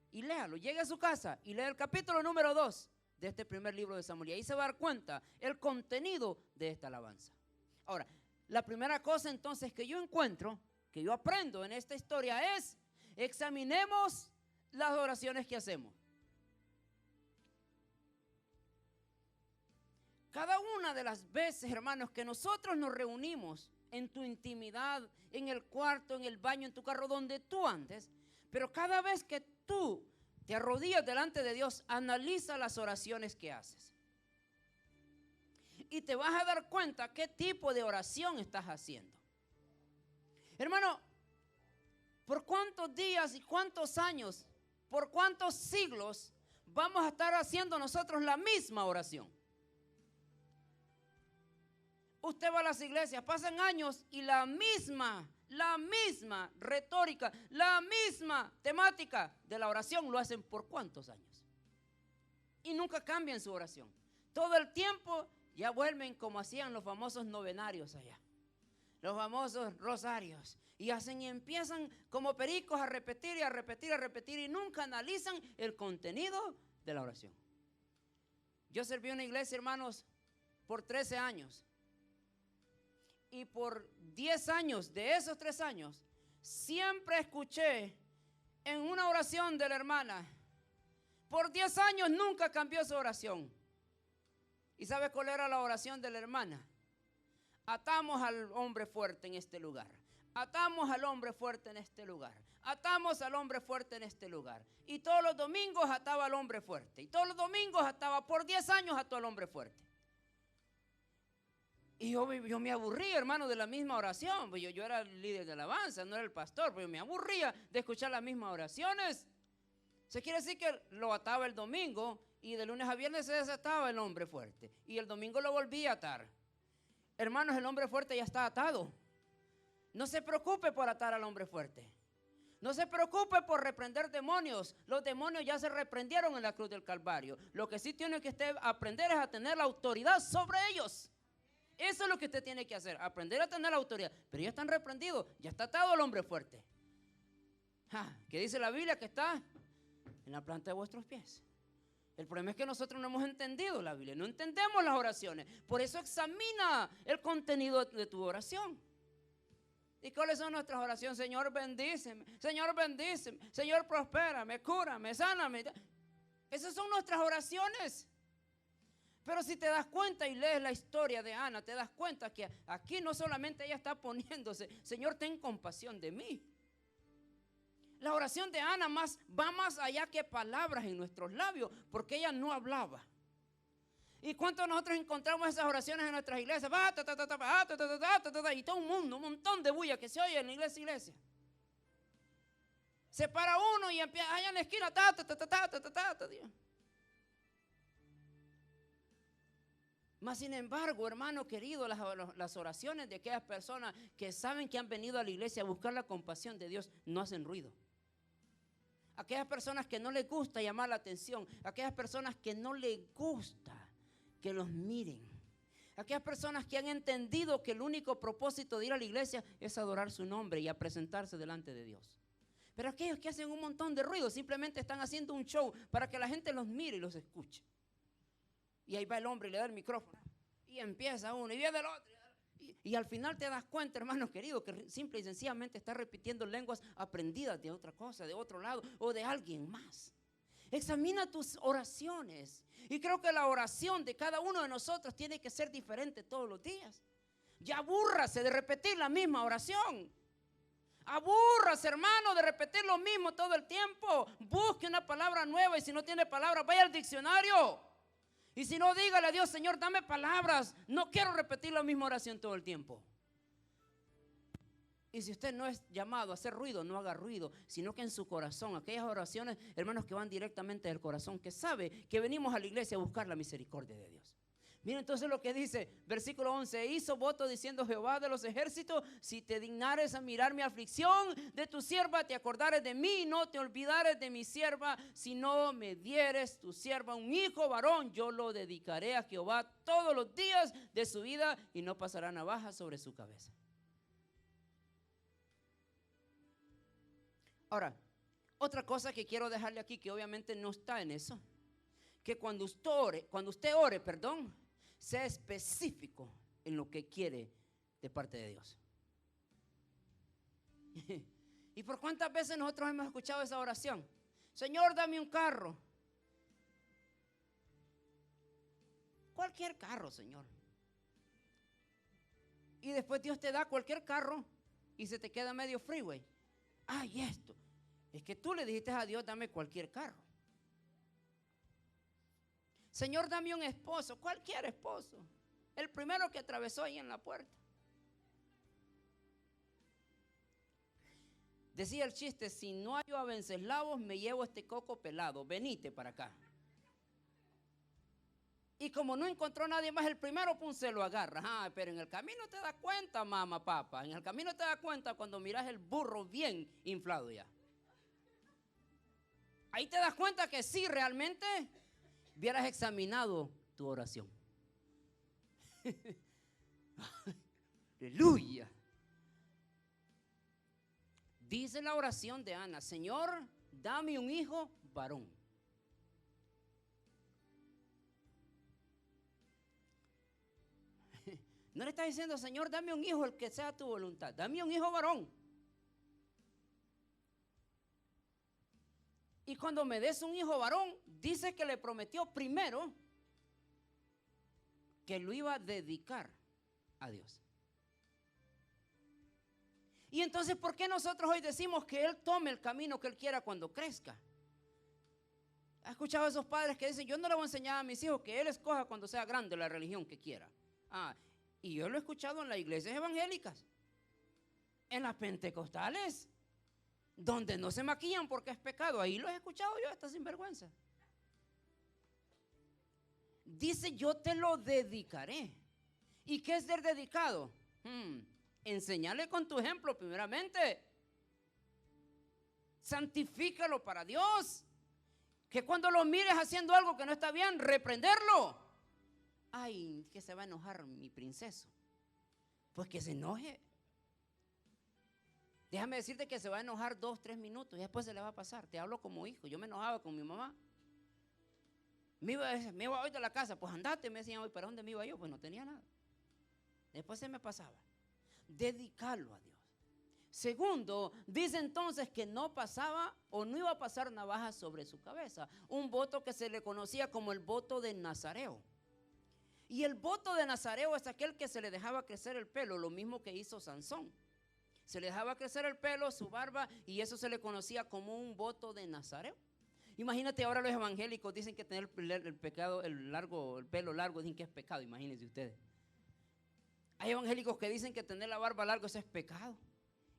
Y léalo, llegue a su casa y lea el capítulo número 2 de este primer libro de Samuel. Y ahí se va a dar cuenta el contenido de esta alabanza. Ahora, la primera cosa entonces que yo encuentro, que yo aprendo en esta historia es, examinemos las oraciones que hacemos. Cada una de las veces, hermanos, que nosotros nos reunimos en tu intimidad, en el cuarto, en el baño, en tu carro, donde tú andes, pero cada vez que tú te arrodillas delante de Dios, analiza las oraciones que haces. Y te vas a dar cuenta qué tipo de oración estás haciendo. Hermano, ¿por cuántos días y cuántos años, por cuántos siglos vamos a estar haciendo nosotros la misma oración? Usted va a las iglesias, pasan años y la misma retórica, la misma temática de la oración lo hacen por ¿cuántos años? Y nunca cambian su oración. Todo el tiempo ya vuelven como hacían los famosos novenarios allá, los famosos rosarios, y empiezan como pericos a repetir y a repetir y a repetir, y nunca analizan el contenido de la oración. Yo serví en una iglesia, hermanos, por 13 años. Y por 10 años, de esos 3 años, siempre escuché en una oración de la hermana: Por 10 años nunca cambió su oración. ¿Y sabe cuál era la oración de la hermana? Atamos al hombre fuerte en este lugar. Atamos al hombre fuerte en este lugar. Atamos al hombre fuerte en este lugar. Y todos los domingos ataba al hombre fuerte. Y todos los domingos ataba, por 10 años ató al hombre fuerte. Y yo me aburrí, hermano, de la misma oración. Pues yo era el líder de alabanza, no era el pastor. Pero yo me aburría de escuchar las mismas oraciones. Se quiere decir que lo ataba el domingo y de lunes a viernes se desataba el hombre fuerte. Y el domingo lo volvía a atar. Hermanos, el hombre fuerte ya está atado. No se preocupe por atar al hombre fuerte. No se preocupe por reprender demonios. Los demonios ya se reprendieron en la cruz del Calvario. Lo que sí tiene que usted aprender es a tener la autoridad sobre ellos. Eso es lo que usted tiene que hacer, aprender a tener la autoridad. Pero ya están reprendidos, ya está atado el hombre fuerte. ¿Qué dice la Biblia? Que está en la planta de vuestros pies. El problema es que nosotros no hemos entendido la Biblia, no entendemos las oraciones. Por eso examina el contenido de tu oración. ¿Y cuáles son nuestras oraciones? Señor, bendíceme. Señor, bendíceme. Señor, prospérame, cúrame, sáname. Esas son nuestras oraciones. Pero si te das cuenta y lees la historia de Ana, te das cuenta que aquí no solamente ella está poniéndose, Señor, ten compasión de mí. La oración de Ana va más allá que palabras en nuestros labios, porque ella no hablaba. ¿Y cuántos nosotros encontramos esas oraciones en nuestras iglesias? Y todo un mundo, un montón de bulla que se oye en iglesia. Se para uno y empieza allá en la esquina, Dios. Mas sin embargo, hermano querido, las oraciones de aquellas personas que saben que han venido a la iglesia a buscar la compasión de Dios no hacen ruido. Aquellas personas que no les gusta llamar la atención, aquellas personas que no les gusta que los miren, aquellas personas que han entendido que el único propósito de ir a la iglesia es adorar su nombre y a presentarse delante de Dios. Pero aquellos que hacen un montón de ruido simplemente están haciendo un show para que la gente los mire y los escuche. Y ahí va el hombre y le da el micrófono. Y empieza uno y viene el otro. Y al final te das cuenta, hermanos queridos, que simple y sencillamente está repitiendo lenguas aprendidas de otra cosa, de otro lado o de alguien más. Examina tus oraciones. Y creo que la oración de cada uno de nosotros tiene que ser diferente todos los días. Ya abúrrase de repetir la misma oración. Abúrrase, hermano, de repetir lo mismo todo el tiempo. Busque una palabra nueva y si no tiene palabra, vaya al diccionario. Y si no, dígale a Dios, Señor, dame palabras. No quiero repetir la misma oración todo el tiempo. Y si usted no es llamado a hacer ruido, no haga ruido, sino que en su corazón, aquellas oraciones, hermanos, que van directamente del corazón, que sabe que venimos a la iglesia a buscar la misericordia de Dios. Miren entonces lo que dice, versículo 11, hizo voto diciendo Jehová de los ejércitos, si te dignares a mirar mi aflicción de tu sierva, te acordares de mí, no te olvidares de mi sierva, si no me dieres tu sierva un hijo varón, yo lo dedicaré a Jehová todos los días de su vida y no pasará navaja sobre su cabeza. Ahora, otra cosa que quiero dejarle aquí, que obviamente no está en eso, que cuando usted ore, sea específico en lo que quiere de parte de Dios. ¿Y por cuántas veces nosotros hemos escuchado esa oración? Señor, dame un carro. Cualquier carro, Señor. Y después Dios te da cualquier carro y se te queda medio freeway. Ay, esto. Es que tú le dijiste a Dios, dame cualquier carro. Señor, dame un esposo, cualquier esposo. El primero que atravesó ahí en la puerta. Decía el chiste, si no hallo a Venceslavos, me llevo este coco pelado, venite para acá. Y como no encontró a nadie más, el primero se lo agarra. Pero en el camino te das cuenta, mamá, papá. En el camino te das cuenta cuando miras el burro bien inflado ya. Ahí te das cuenta que sí, realmente hubieras examinado tu oración. Aleluya. Dice la oración de Ana, Señor, dame un hijo varón. No le está diciendo, Señor, dame un hijo, el que sea tu voluntad. Dame un hijo varón. Y cuando me des un hijo varón, dice que le prometió primero que lo iba a dedicar a Dios. Y entonces, ¿por qué nosotros hoy decimos que Él tome el camino que Él quiera cuando crezca? ¿Has escuchado a esos padres que dicen, yo no le voy a enseñar a mis hijos que Él escoja cuando sea grande la religión que quiera? Y yo lo he escuchado en las iglesias evangélicas, en las pentecostales, donde no se maquillan porque es pecado. Ahí lo he escuchado yo, esta sinvergüenza. Dice, yo te lo dedicaré. ¿Y qué es ser dedicado? Enseñarle con tu ejemplo primeramente. Santifícalo para Dios. Que cuando lo mires haciendo algo que no está bien, reprenderlo. Ay, que se va a enojar mi princeso. Pues que se enoje. Déjame decirte que se va a enojar 2, 3 minutos y después se le va a pasar. Te hablo como hijo. Yo me enojaba con mi mamá. Me iba hoy de la casa. Pues andate, me decían hoy. ¿Para dónde me iba yo? Pues no tenía nada. Después se me pasaba. Dedicarlo a Dios. Segundo, dice entonces que no pasaba o no iba a pasar navaja sobre su cabeza. Un voto que se le conocía como el voto de Nazareo. Y el voto de Nazareo es aquel que se le dejaba crecer el pelo, lo mismo que hizo Sansón. Se le dejaba crecer el pelo, su barba, y eso se le conocía como un voto de Nazareo. Imagínate, ahora los evangélicos dicen que tener el pelo largo, dicen que es pecado. Imagínense ustedes. Hay evangélicos que dicen que tener la barba larga eso es pecado.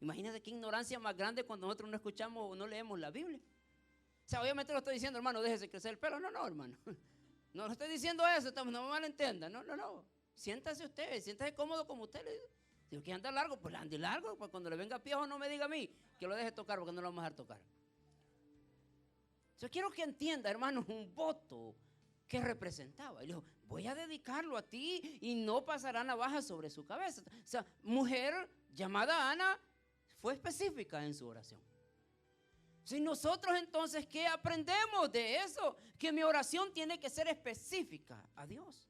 Imagínense qué ignorancia más grande cuando nosotros no escuchamos o no leemos la Biblia. O sea, obviamente no estoy diciendo, hermano, déjese crecer el pelo. No, hermano. No estoy diciendo eso, no me malentienda. No. Siéntase usted, siéntase cómodo como usted. Si usted anda largo, pues ande largo. Pues cuando le venga piojo no me diga a mí que lo deje tocar porque no lo vamos a dejar tocar. Yo quiero que entienda, hermano, un voto que representaba. Y le dijo, voy a dedicarlo a ti y no pasará navaja sobre su cabeza. O sea, mujer llamada Ana fue específica en su oración. Si nosotros entonces, ¿qué aprendemos de eso? Que mi oración tiene que ser específica a Dios.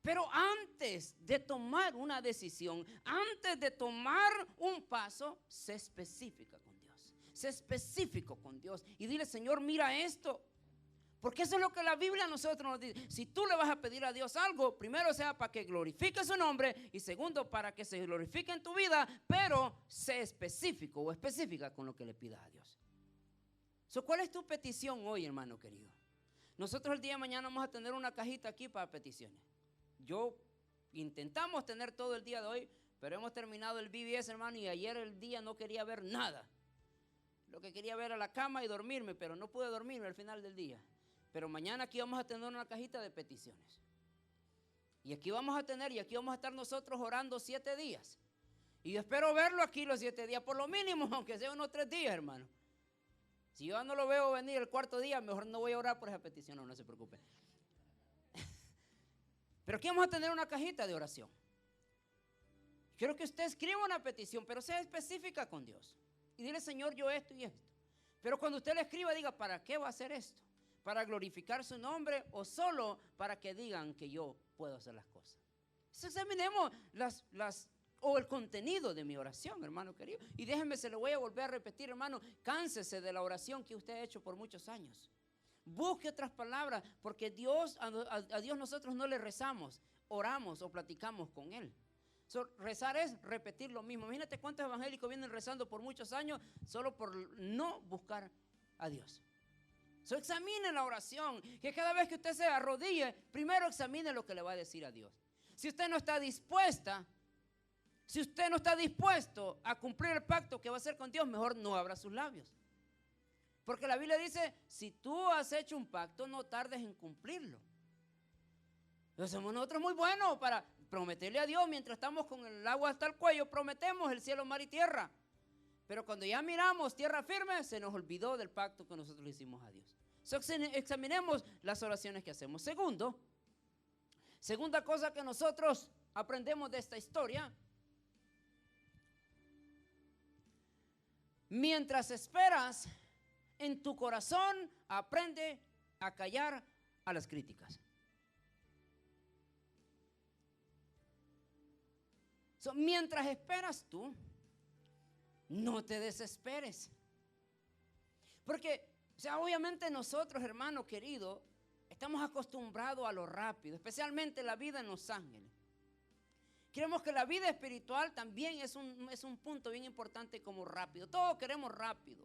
Pero antes de tomar una decisión, antes de tomar un paso, sé específica con Dios. Sé específico con Dios y dile, Señor, mira esto. Porque eso es lo que la Biblia a nosotros nos dice. Si tú le vas a pedir a Dios algo, primero sea para que glorifique su nombre y segundo para que se glorifique en tu vida, pero sé específico o específica con lo que le pidas a Dios. ¿Cuál es tu petición hoy, hermano querido? Nosotros el día de mañana vamos a tener una cajita aquí para peticiones. Yo intentamos tener todo el día de hoy, pero hemos terminado el VBS, hermano, y ayer el día no quería ver nada. Lo que quería ver era la cama y dormirme, pero no pude dormirme al final del día. Pero mañana aquí vamos a tener una cajita de peticiones. Y aquí vamos a estar nosotros orando 7 días. Y yo espero verlo aquí los 7 días, por lo mínimo, aunque sea unos 3 días, hermano. Si yo no lo veo venir el 4º día, mejor no voy a orar por esa petición, no se preocupe. Pero aquí vamos a tener una cajita de oración. Quiero que usted escriba una petición, pero sea específica con Dios. Y dile, Señor, yo esto y esto. Pero cuando usted le escriba, diga, ¿para qué va a hacer esto? ¿Para glorificar su nombre o solo para que digan que yo puedo hacer las cosas? Entonces examinemos el contenido de mi oración, hermano querido. Y déjenme, se lo voy a volver a repetir, hermano. Cánsese de la oración que usted ha hecho por muchos años. Busque otras palabras, porque a Dios nosotros no le rezamos, oramos o platicamos con Él. Rezar es repetir lo mismo. Imagínate cuántos evangélicos vienen rezando por muchos años solo por no buscar a Dios. Examine la oración, que cada vez que usted se arrodille, primero examine lo que le va a decir a Dios. Si usted no está dispuesto a cumplir el pacto que va a hacer con Dios, mejor no abra sus labios. Porque la Biblia dice, si tú has hecho un pacto, no tardes en cumplirlo. Entonces somos nosotros muy buenos para prometerle a Dios, mientras estamos con el agua hasta el cuello, prometemos el cielo, mar y tierra. Pero cuando ya miramos tierra firme, se nos olvidó del pacto que nosotros le hicimos a Dios. Examinemos las oraciones que hacemos. Segunda cosa que nosotros aprendemos de esta historia. Mientras esperas, en tu corazón aprende a callar a las críticas. Mientras esperas tú, no te desesperes. Porque, o sea, obviamente nosotros, hermano querido, estamos acostumbrados a lo rápido, especialmente la vida en Los Ángeles. Creemos que la vida espiritual también es un punto bien importante como rápido. Todos queremos rápido.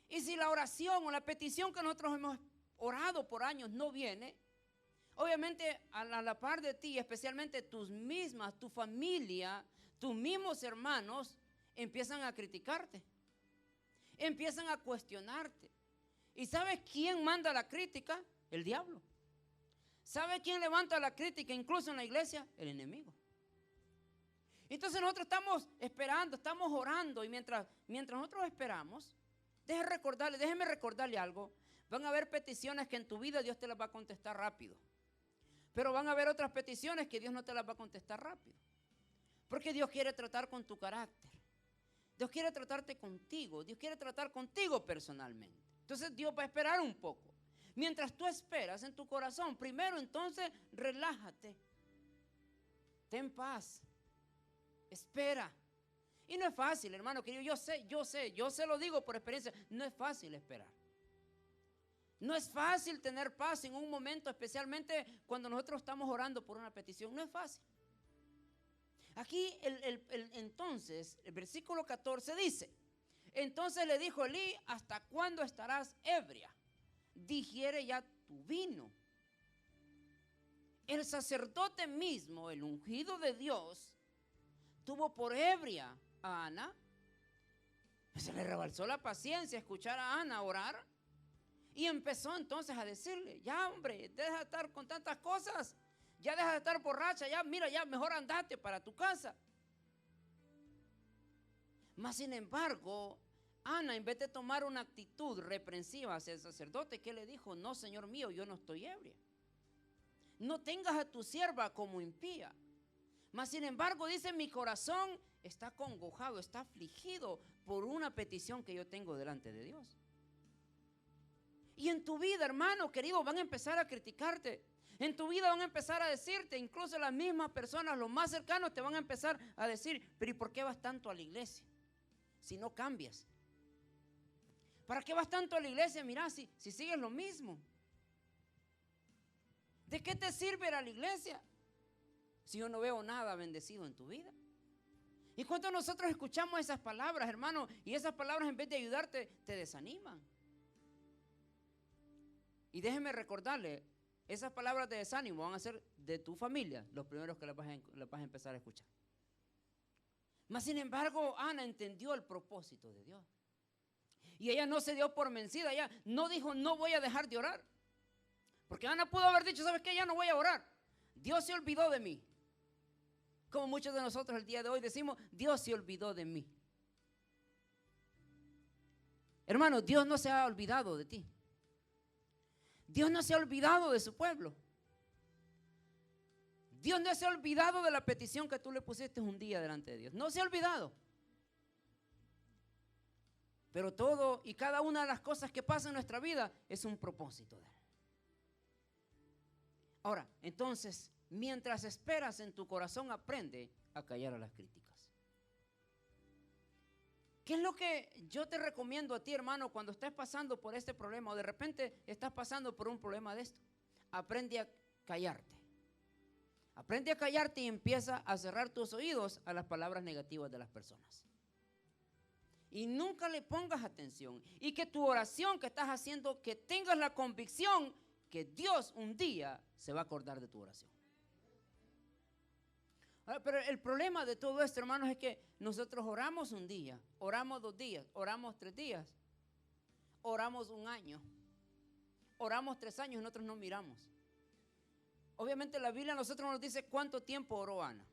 Y si la oración o la petición que nosotros hemos orado por años no viene, obviamente a la par de ti, especialmente tus mismas, tu familia, tus mismos hermanos, empiezan a criticarte. Empiezan a cuestionarte. ¿Y sabes quién manda la crítica? El diablo. ¿Sabe quién levanta la crítica incluso en la iglesia? El enemigo. Entonces nosotros estamos esperando, estamos orando y mientras nosotros esperamos, déjeme recordarle algo. Van a haber peticiones que en tu vida Dios te las va a contestar rápido. Pero van a haber otras peticiones que Dios no te las va a contestar rápido. Porque Dios quiere tratar con tu carácter. Dios quiere tratarte contigo. Dios quiere tratar contigo personalmente. Entonces Dios va a esperar un poco. Mientras tú esperas en tu corazón, primero entonces relájate. Ten paz. Espera. Y no es fácil, hermano querido. Yo sé, lo digo por experiencia. No es fácil esperar. No es fácil tener paz en un momento, especialmente cuando nosotros estamos orando por una petición. No es fácil. Aquí entonces, el versículo 14 dice: entonces le dijo Elí, ¿hasta cuándo estarás ebria? Digiere ya tu vino. El sacerdote mismo, el ungido de Dios, tuvo por ebria a Ana. Se le rebalsó la paciencia escuchar a Ana orar. Y empezó entonces a decirle: ya hombre, deja de estar con tantas cosas. Ya deja de estar borracha, ya mira, ya mejor andate para tu casa. Mas sin embargo, Ana, en vez de tomar una actitud reprensiva hacia el sacerdote, ¿qué le dijo? No, Señor mío, yo no estoy ebria. No tengas a tu sierva como impía. Mas sin embargo, dice, mi corazón está congojado, está afligido por una petición que yo tengo delante de Dios. Y en tu vida, hermano querido, van a empezar a criticarte. En tu vida van a empezar a decirte, incluso las mismas personas, los más cercanos, te van a empezar a decir: pero ¿y por qué vas tanto a la iglesia si no cambias? ¿Para qué vas tanto a la iglesia? Mira, si sigues lo mismo. ¿De qué te sirve ir a la iglesia si yo no veo nada bendecido en tu vida? Y cuando nosotros escuchamos esas palabras, hermano, y esas palabras en vez de ayudarte, te desaniman. Y déjeme recordarle, esas palabras de desánimo van a ser de tu familia los primeros que las vas a empezar a escuchar. Mas sin embargo, Ana entendió el propósito de Dios. Y ella no se dio por vencida. Ella no dijo: no voy a dejar de orar. Porque Ana pudo haber dicho: ¿sabes qué? Ya no voy a orar. Dios se olvidó de mí. Como muchos de nosotros el día de hoy decimos: Dios se olvidó de mí. Hermano, Dios no se ha olvidado de ti. Dios no se ha olvidado de su pueblo. Dios no se ha olvidado de la petición que tú le pusiste un día delante de Dios. No se ha olvidado. Pero todo y cada una de las cosas que pasan en nuestra vida es un propósito de Él. Ahora, entonces, mientras esperas en tu corazón, aprende a callar a las críticas. ¿Qué es lo que yo te recomiendo a ti, hermano, cuando estés pasando por este problema o de repente estás pasando por un problema de esto? Aprende a callarte. Aprende a callarte y empieza a cerrar tus oídos a las palabras negativas de las personas. Y nunca le pongas atención. Y que tu oración que estás haciendo, que tengas la convicción que Dios un día se va a acordar de tu oración. Pero el problema de todo esto, hermanos, es que nosotros oramos un día, oramos 2 días, oramos 3 días, oramos 1 año, oramos 3 años y nosotros no miramos. Obviamente la Biblia a nosotros nos dice cuánto tiempo oró Ana.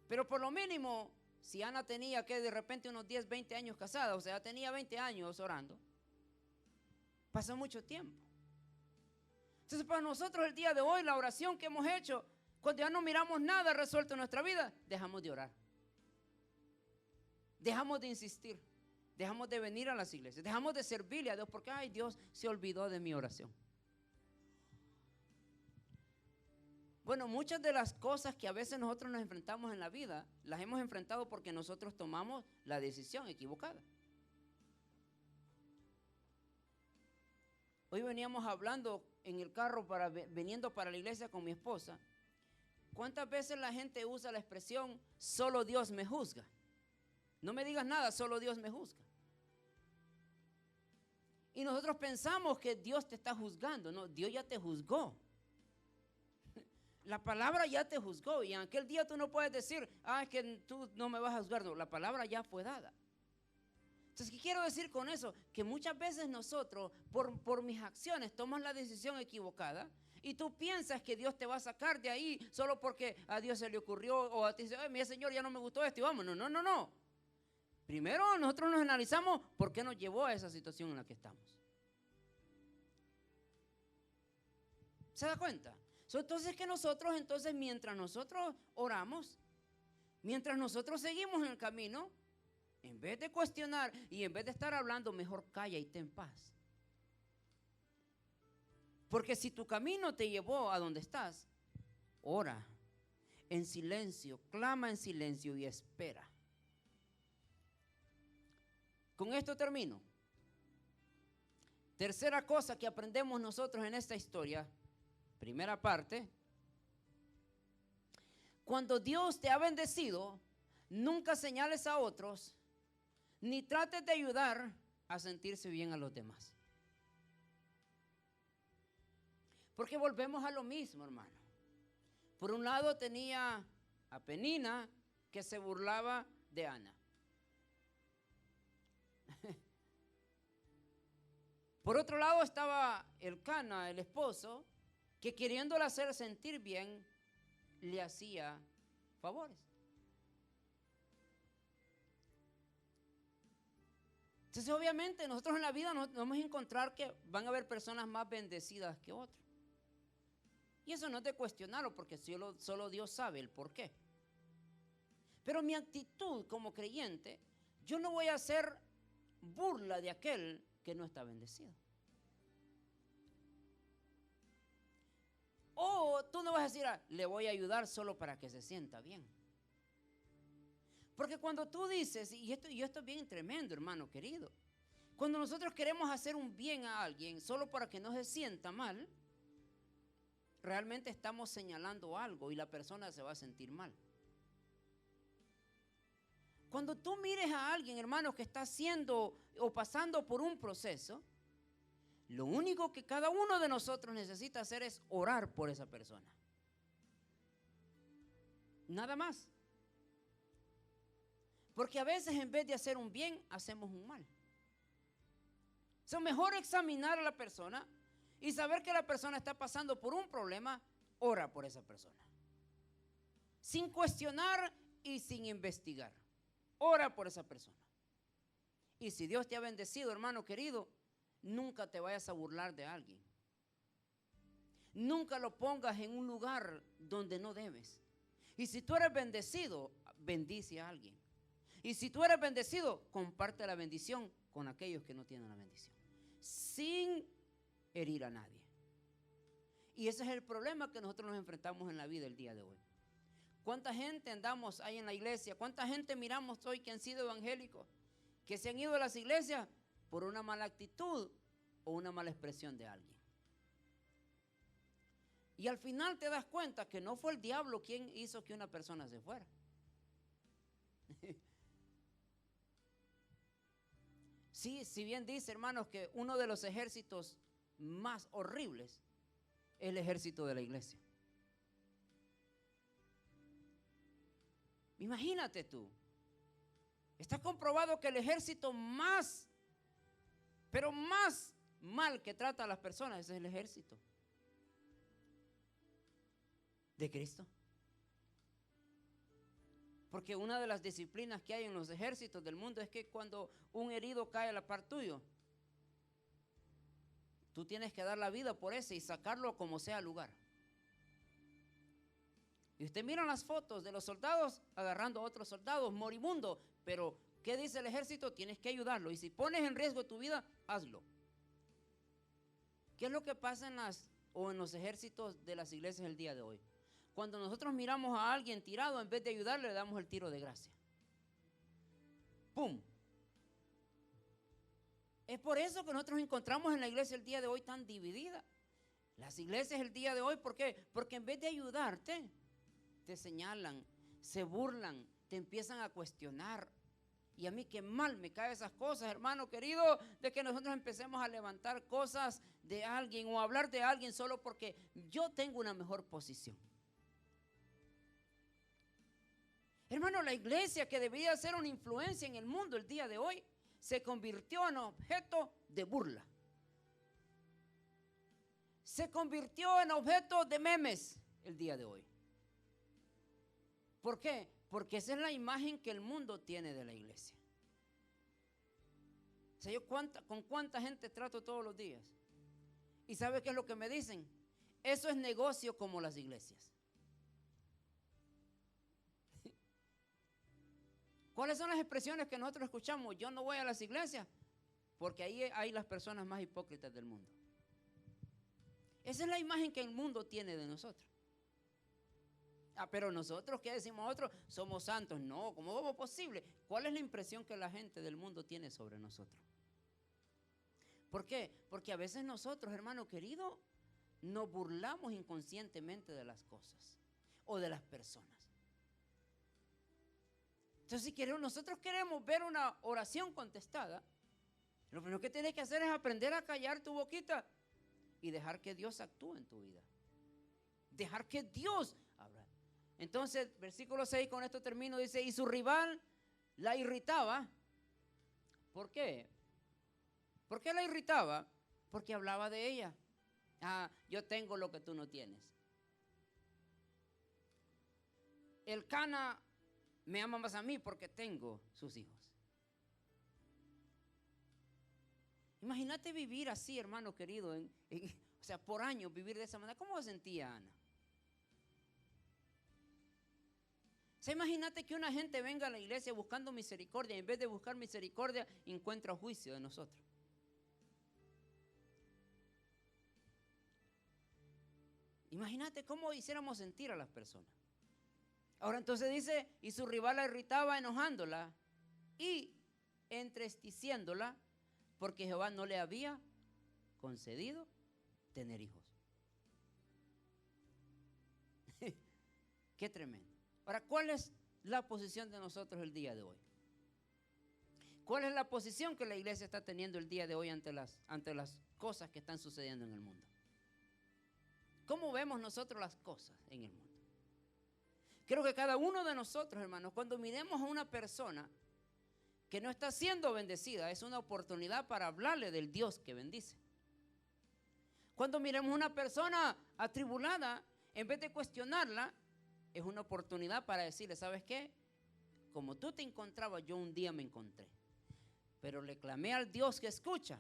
Pero por lo mínimo, si Ana tenía que de repente unos 10, 20 años casada, o sea, tenía 20 años orando, pasó mucho tiempo. Entonces para nosotros el día de hoy, la oración que hemos hecho, cuando ya no miramos nada resuelto en nuestra vida, dejamos de orar. Dejamos de insistir. Dejamos de venir a las iglesias. Dejamos de servirle a Dios porque, ay, Dios se olvidó de mi oración. Bueno, muchas de las cosas que a veces nosotros nos enfrentamos en la vida, las hemos enfrentado porque nosotros tomamos la decisión equivocada. Hoy veníamos hablando en el carro viniendo para la iglesia con mi esposa. ¿Cuántas veces la gente usa la expresión solo Dios me juzga? No me digas nada, solo Dios me juzga. Y nosotros pensamos que Dios te está juzgando. No, Dios ya te juzgó. La palabra ya te juzgó. Y en aquel día tú no puedes decir, es que tú no me vas a juzgar. No, la palabra ya fue dada. Entonces, ¿qué quiero decir con eso? Que muchas veces nosotros, por mis acciones, tomamos la decisión equivocada. Y tú piensas que Dios te va a sacar de ahí solo porque a Dios se le ocurrió. O a ti dice, mira, Señor, ya no me gustó esto y vámonos. No, no, no. Primero nosotros nos analizamos por qué nos llevó a esa situación en la que estamos. ¿Se da cuenta? Entonces que nosotros, mientras nosotros oramos, mientras nosotros seguimos en el camino, en vez de cuestionar y en vez de estar hablando, mejor calla y ten paz. Porque si tu camino te llevó a donde estás, ora en silencio, clama en silencio y espera. Con esto termino. Tercera cosa que aprendemos nosotros en esta historia, primera parte, cuando Dios te ha bendecido, nunca señales a otros, ni trates de ayudar a sentirse bien a los demás. Porque volvemos a lo mismo, hermano. Por un lado tenía a Penina que se burlaba de Ana. Por otro lado estaba Elcana, el esposo, que queriéndola hacer sentir bien, le hacía favores. Entonces, obviamente, nosotros en la vida nos vamos a encontrar que van a haber personas más bendecidas que otras. Y eso no es de cuestionarlo, porque solo Dios sabe el por qué. Pero mi actitud como creyente, yo no voy a hacer burla de aquel que no está bendecido. O tú no vas a decir, le voy a ayudar solo para que se sienta bien. Porque cuando tú dices, y esto es bien tremendo, hermano querido, cuando nosotros queremos hacer un bien a alguien solo para que no se sienta mal, realmente estamos señalando algo y la persona se va a sentir mal. Cuando tú mires a alguien, hermano, que está haciendo o pasando por un proceso, lo único que cada uno de nosotros necesita hacer es orar por esa persona. Nada más. Porque a veces en vez de hacer un bien, hacemos un mal. Es mejor examinar a la persona y saber que la persona está pasando por un problema, ora por esa persona. Sin cuestionar y sin investigar. Ora por esa persona. Y si Dios te ha bendecido, hermano querido, nunca te vayas a burlar de alguien. Nunca lo pongas en un lugar donde no debes. Y si tú eres bendecido, bendice a alguien. Y si tú eres bendecido, comparte la bendición con aquellos que no tienen la bendición. Sin herir a nadie. Y ese es el problema que nosotros nos enfrentamos en la vida el día de hoy. ¿Cuánta gente andamos ahí en la iglesia? ¿Cuánta gente miramos hoy que han sido evangélicos? Que se han ido a las iglesias por una mala actitud o una mala expresión de alguien. Y al final te das cuenta que no fue el diablo quien hizo que una persona se fuera. Sí, si bien dice, hermanos, que uno de los ejércitos más horribles es el ejército de la iglesia. Imagínate tú. Está comprobado que el ejército más, pero más mal que trata a las personas es el ejército de Cristo. Porque una de las disciplinas que hay en los ejércitos del mundo es que cuando un herido cae a la par tuyo, tú tienes que dar la vida por ese y sacarlo como sea al lugar. Y usted mira las fotos de los soldados agarrando a otros soldados moribundos, pero ¿qué dice el ejército? Tienes que ayudarlo. Y si pones en riesgo tu vida, hazlo. ¿Qué es lo que pasa en los ejércitos de las iglesias el día de hoy? Cuando nosotros miramos a alguien tirado, en vez de ayudarle, le damos el tiro de gracia. ¡Pum! Es por eso que nosotros encontramos en la iglesia el día de hoy tan dividida. Las iglesias el día de hoy, ¿por qué? Porque en vez de ayudarte, te señalan, se burlan, te empiezan a cuestionar. Y a mí qué mal me caen esas cosas, hermano querido, de que nosotros empecemos a levantar cosas de alguien o a hablar de alguien solo porque yo tengo una mejor posición. Hermano, la iglesia que debía ser una influencia en el mundo el día de hoy se convirtió en objeto de burla. Se convirtió en objeto de memes el día de hoy. ¿Por qué? Porque esa es la imagen que el mundo tiene de la iglesia. O sea, yo con cuánta gente trato todos los días. ¿Y sabe qué es lo que me dicen? Eso es negocio como las iglesias. ¿Cuáles son las expresiones que nosotros escuchamos? Yo no voy a las iglesias porque ahí hay las personas más hipócritas del mundo. Esa es la imagen que el mundo tiene de nosotros. Pero nosotros, ¿qué decimos nosotros? Somos santos. No, ¿cómo es posible? ¿Cuál es la impresión que la gente del mundo tiene sobre nosotros? ¿Por qué? Porque a veces nosotros, hermano querido, nos burlamos inconscientemente de las cosas o de las personas. Entonces, si nosotros queremos ver una oración contestada, lo primero que tienes que hacer es aprender a callar tu boquita y dejar que Dios actúe en tu vida. Dejar que Dios habla. Entonces, versículo 6, con esto termino, dice, y su rival la irritaba. ¿Por qué? ¿Por qué la irritaba? Porque hablaba de ella. Yo tengo lo que tú no tienes. El Cana me ama más a mí porque tengo sus hijos. Imagínate vivir así, hermano querido, o sea, por años vivir de esa manera. ¿Cómo se sentía Ana? O sea, imagínate que una gente venga a la iglesia buscando misericordia y en vez de buscar misericordia encuentra juicio de nosotros. Imagínate cómo hiciéramos sentir a las personas. Ahora entonces dice, y su rival la irritaba enojándola y entristeciéndola porque Jehová no le había concedido tener hijos. Qué tremendo. Ahora, ¿cuál es la posición de nosotros el día de hoy? ¿Cuál es la posición que la iglesia está teniendo el día de hoy ante las cosas que están sucediendo en el mundo? ¿Cómo vemos nosotros las cosas en el mundo? Creo que cada uno de nosotros, hermanos, cuando miremos a una persona que no está siendo bendecida, es una oportunidad para hablarle del Dios que bendice. Cuando miremos a una persona atribulada, en vez de cuestionarla, es una oportunidad para decirle, ¿sabes qué? Como tú te encontrabas, yo un día me encontré. Pero le clamé al Dios que escucha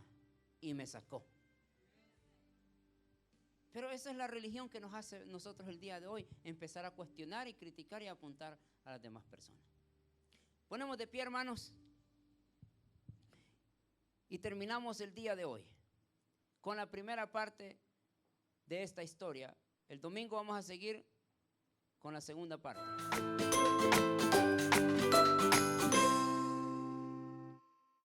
y me sacó. Pero esa es la religión que nos hace nosotros el día de hoy, empezar a cuestionar y criticar y apuntar a las demás personas. Ponemos de pie, hermanos, y terminamos el día de hoy con la primera parte de esta historia. El domingo vamos a seguir con la segunda parte.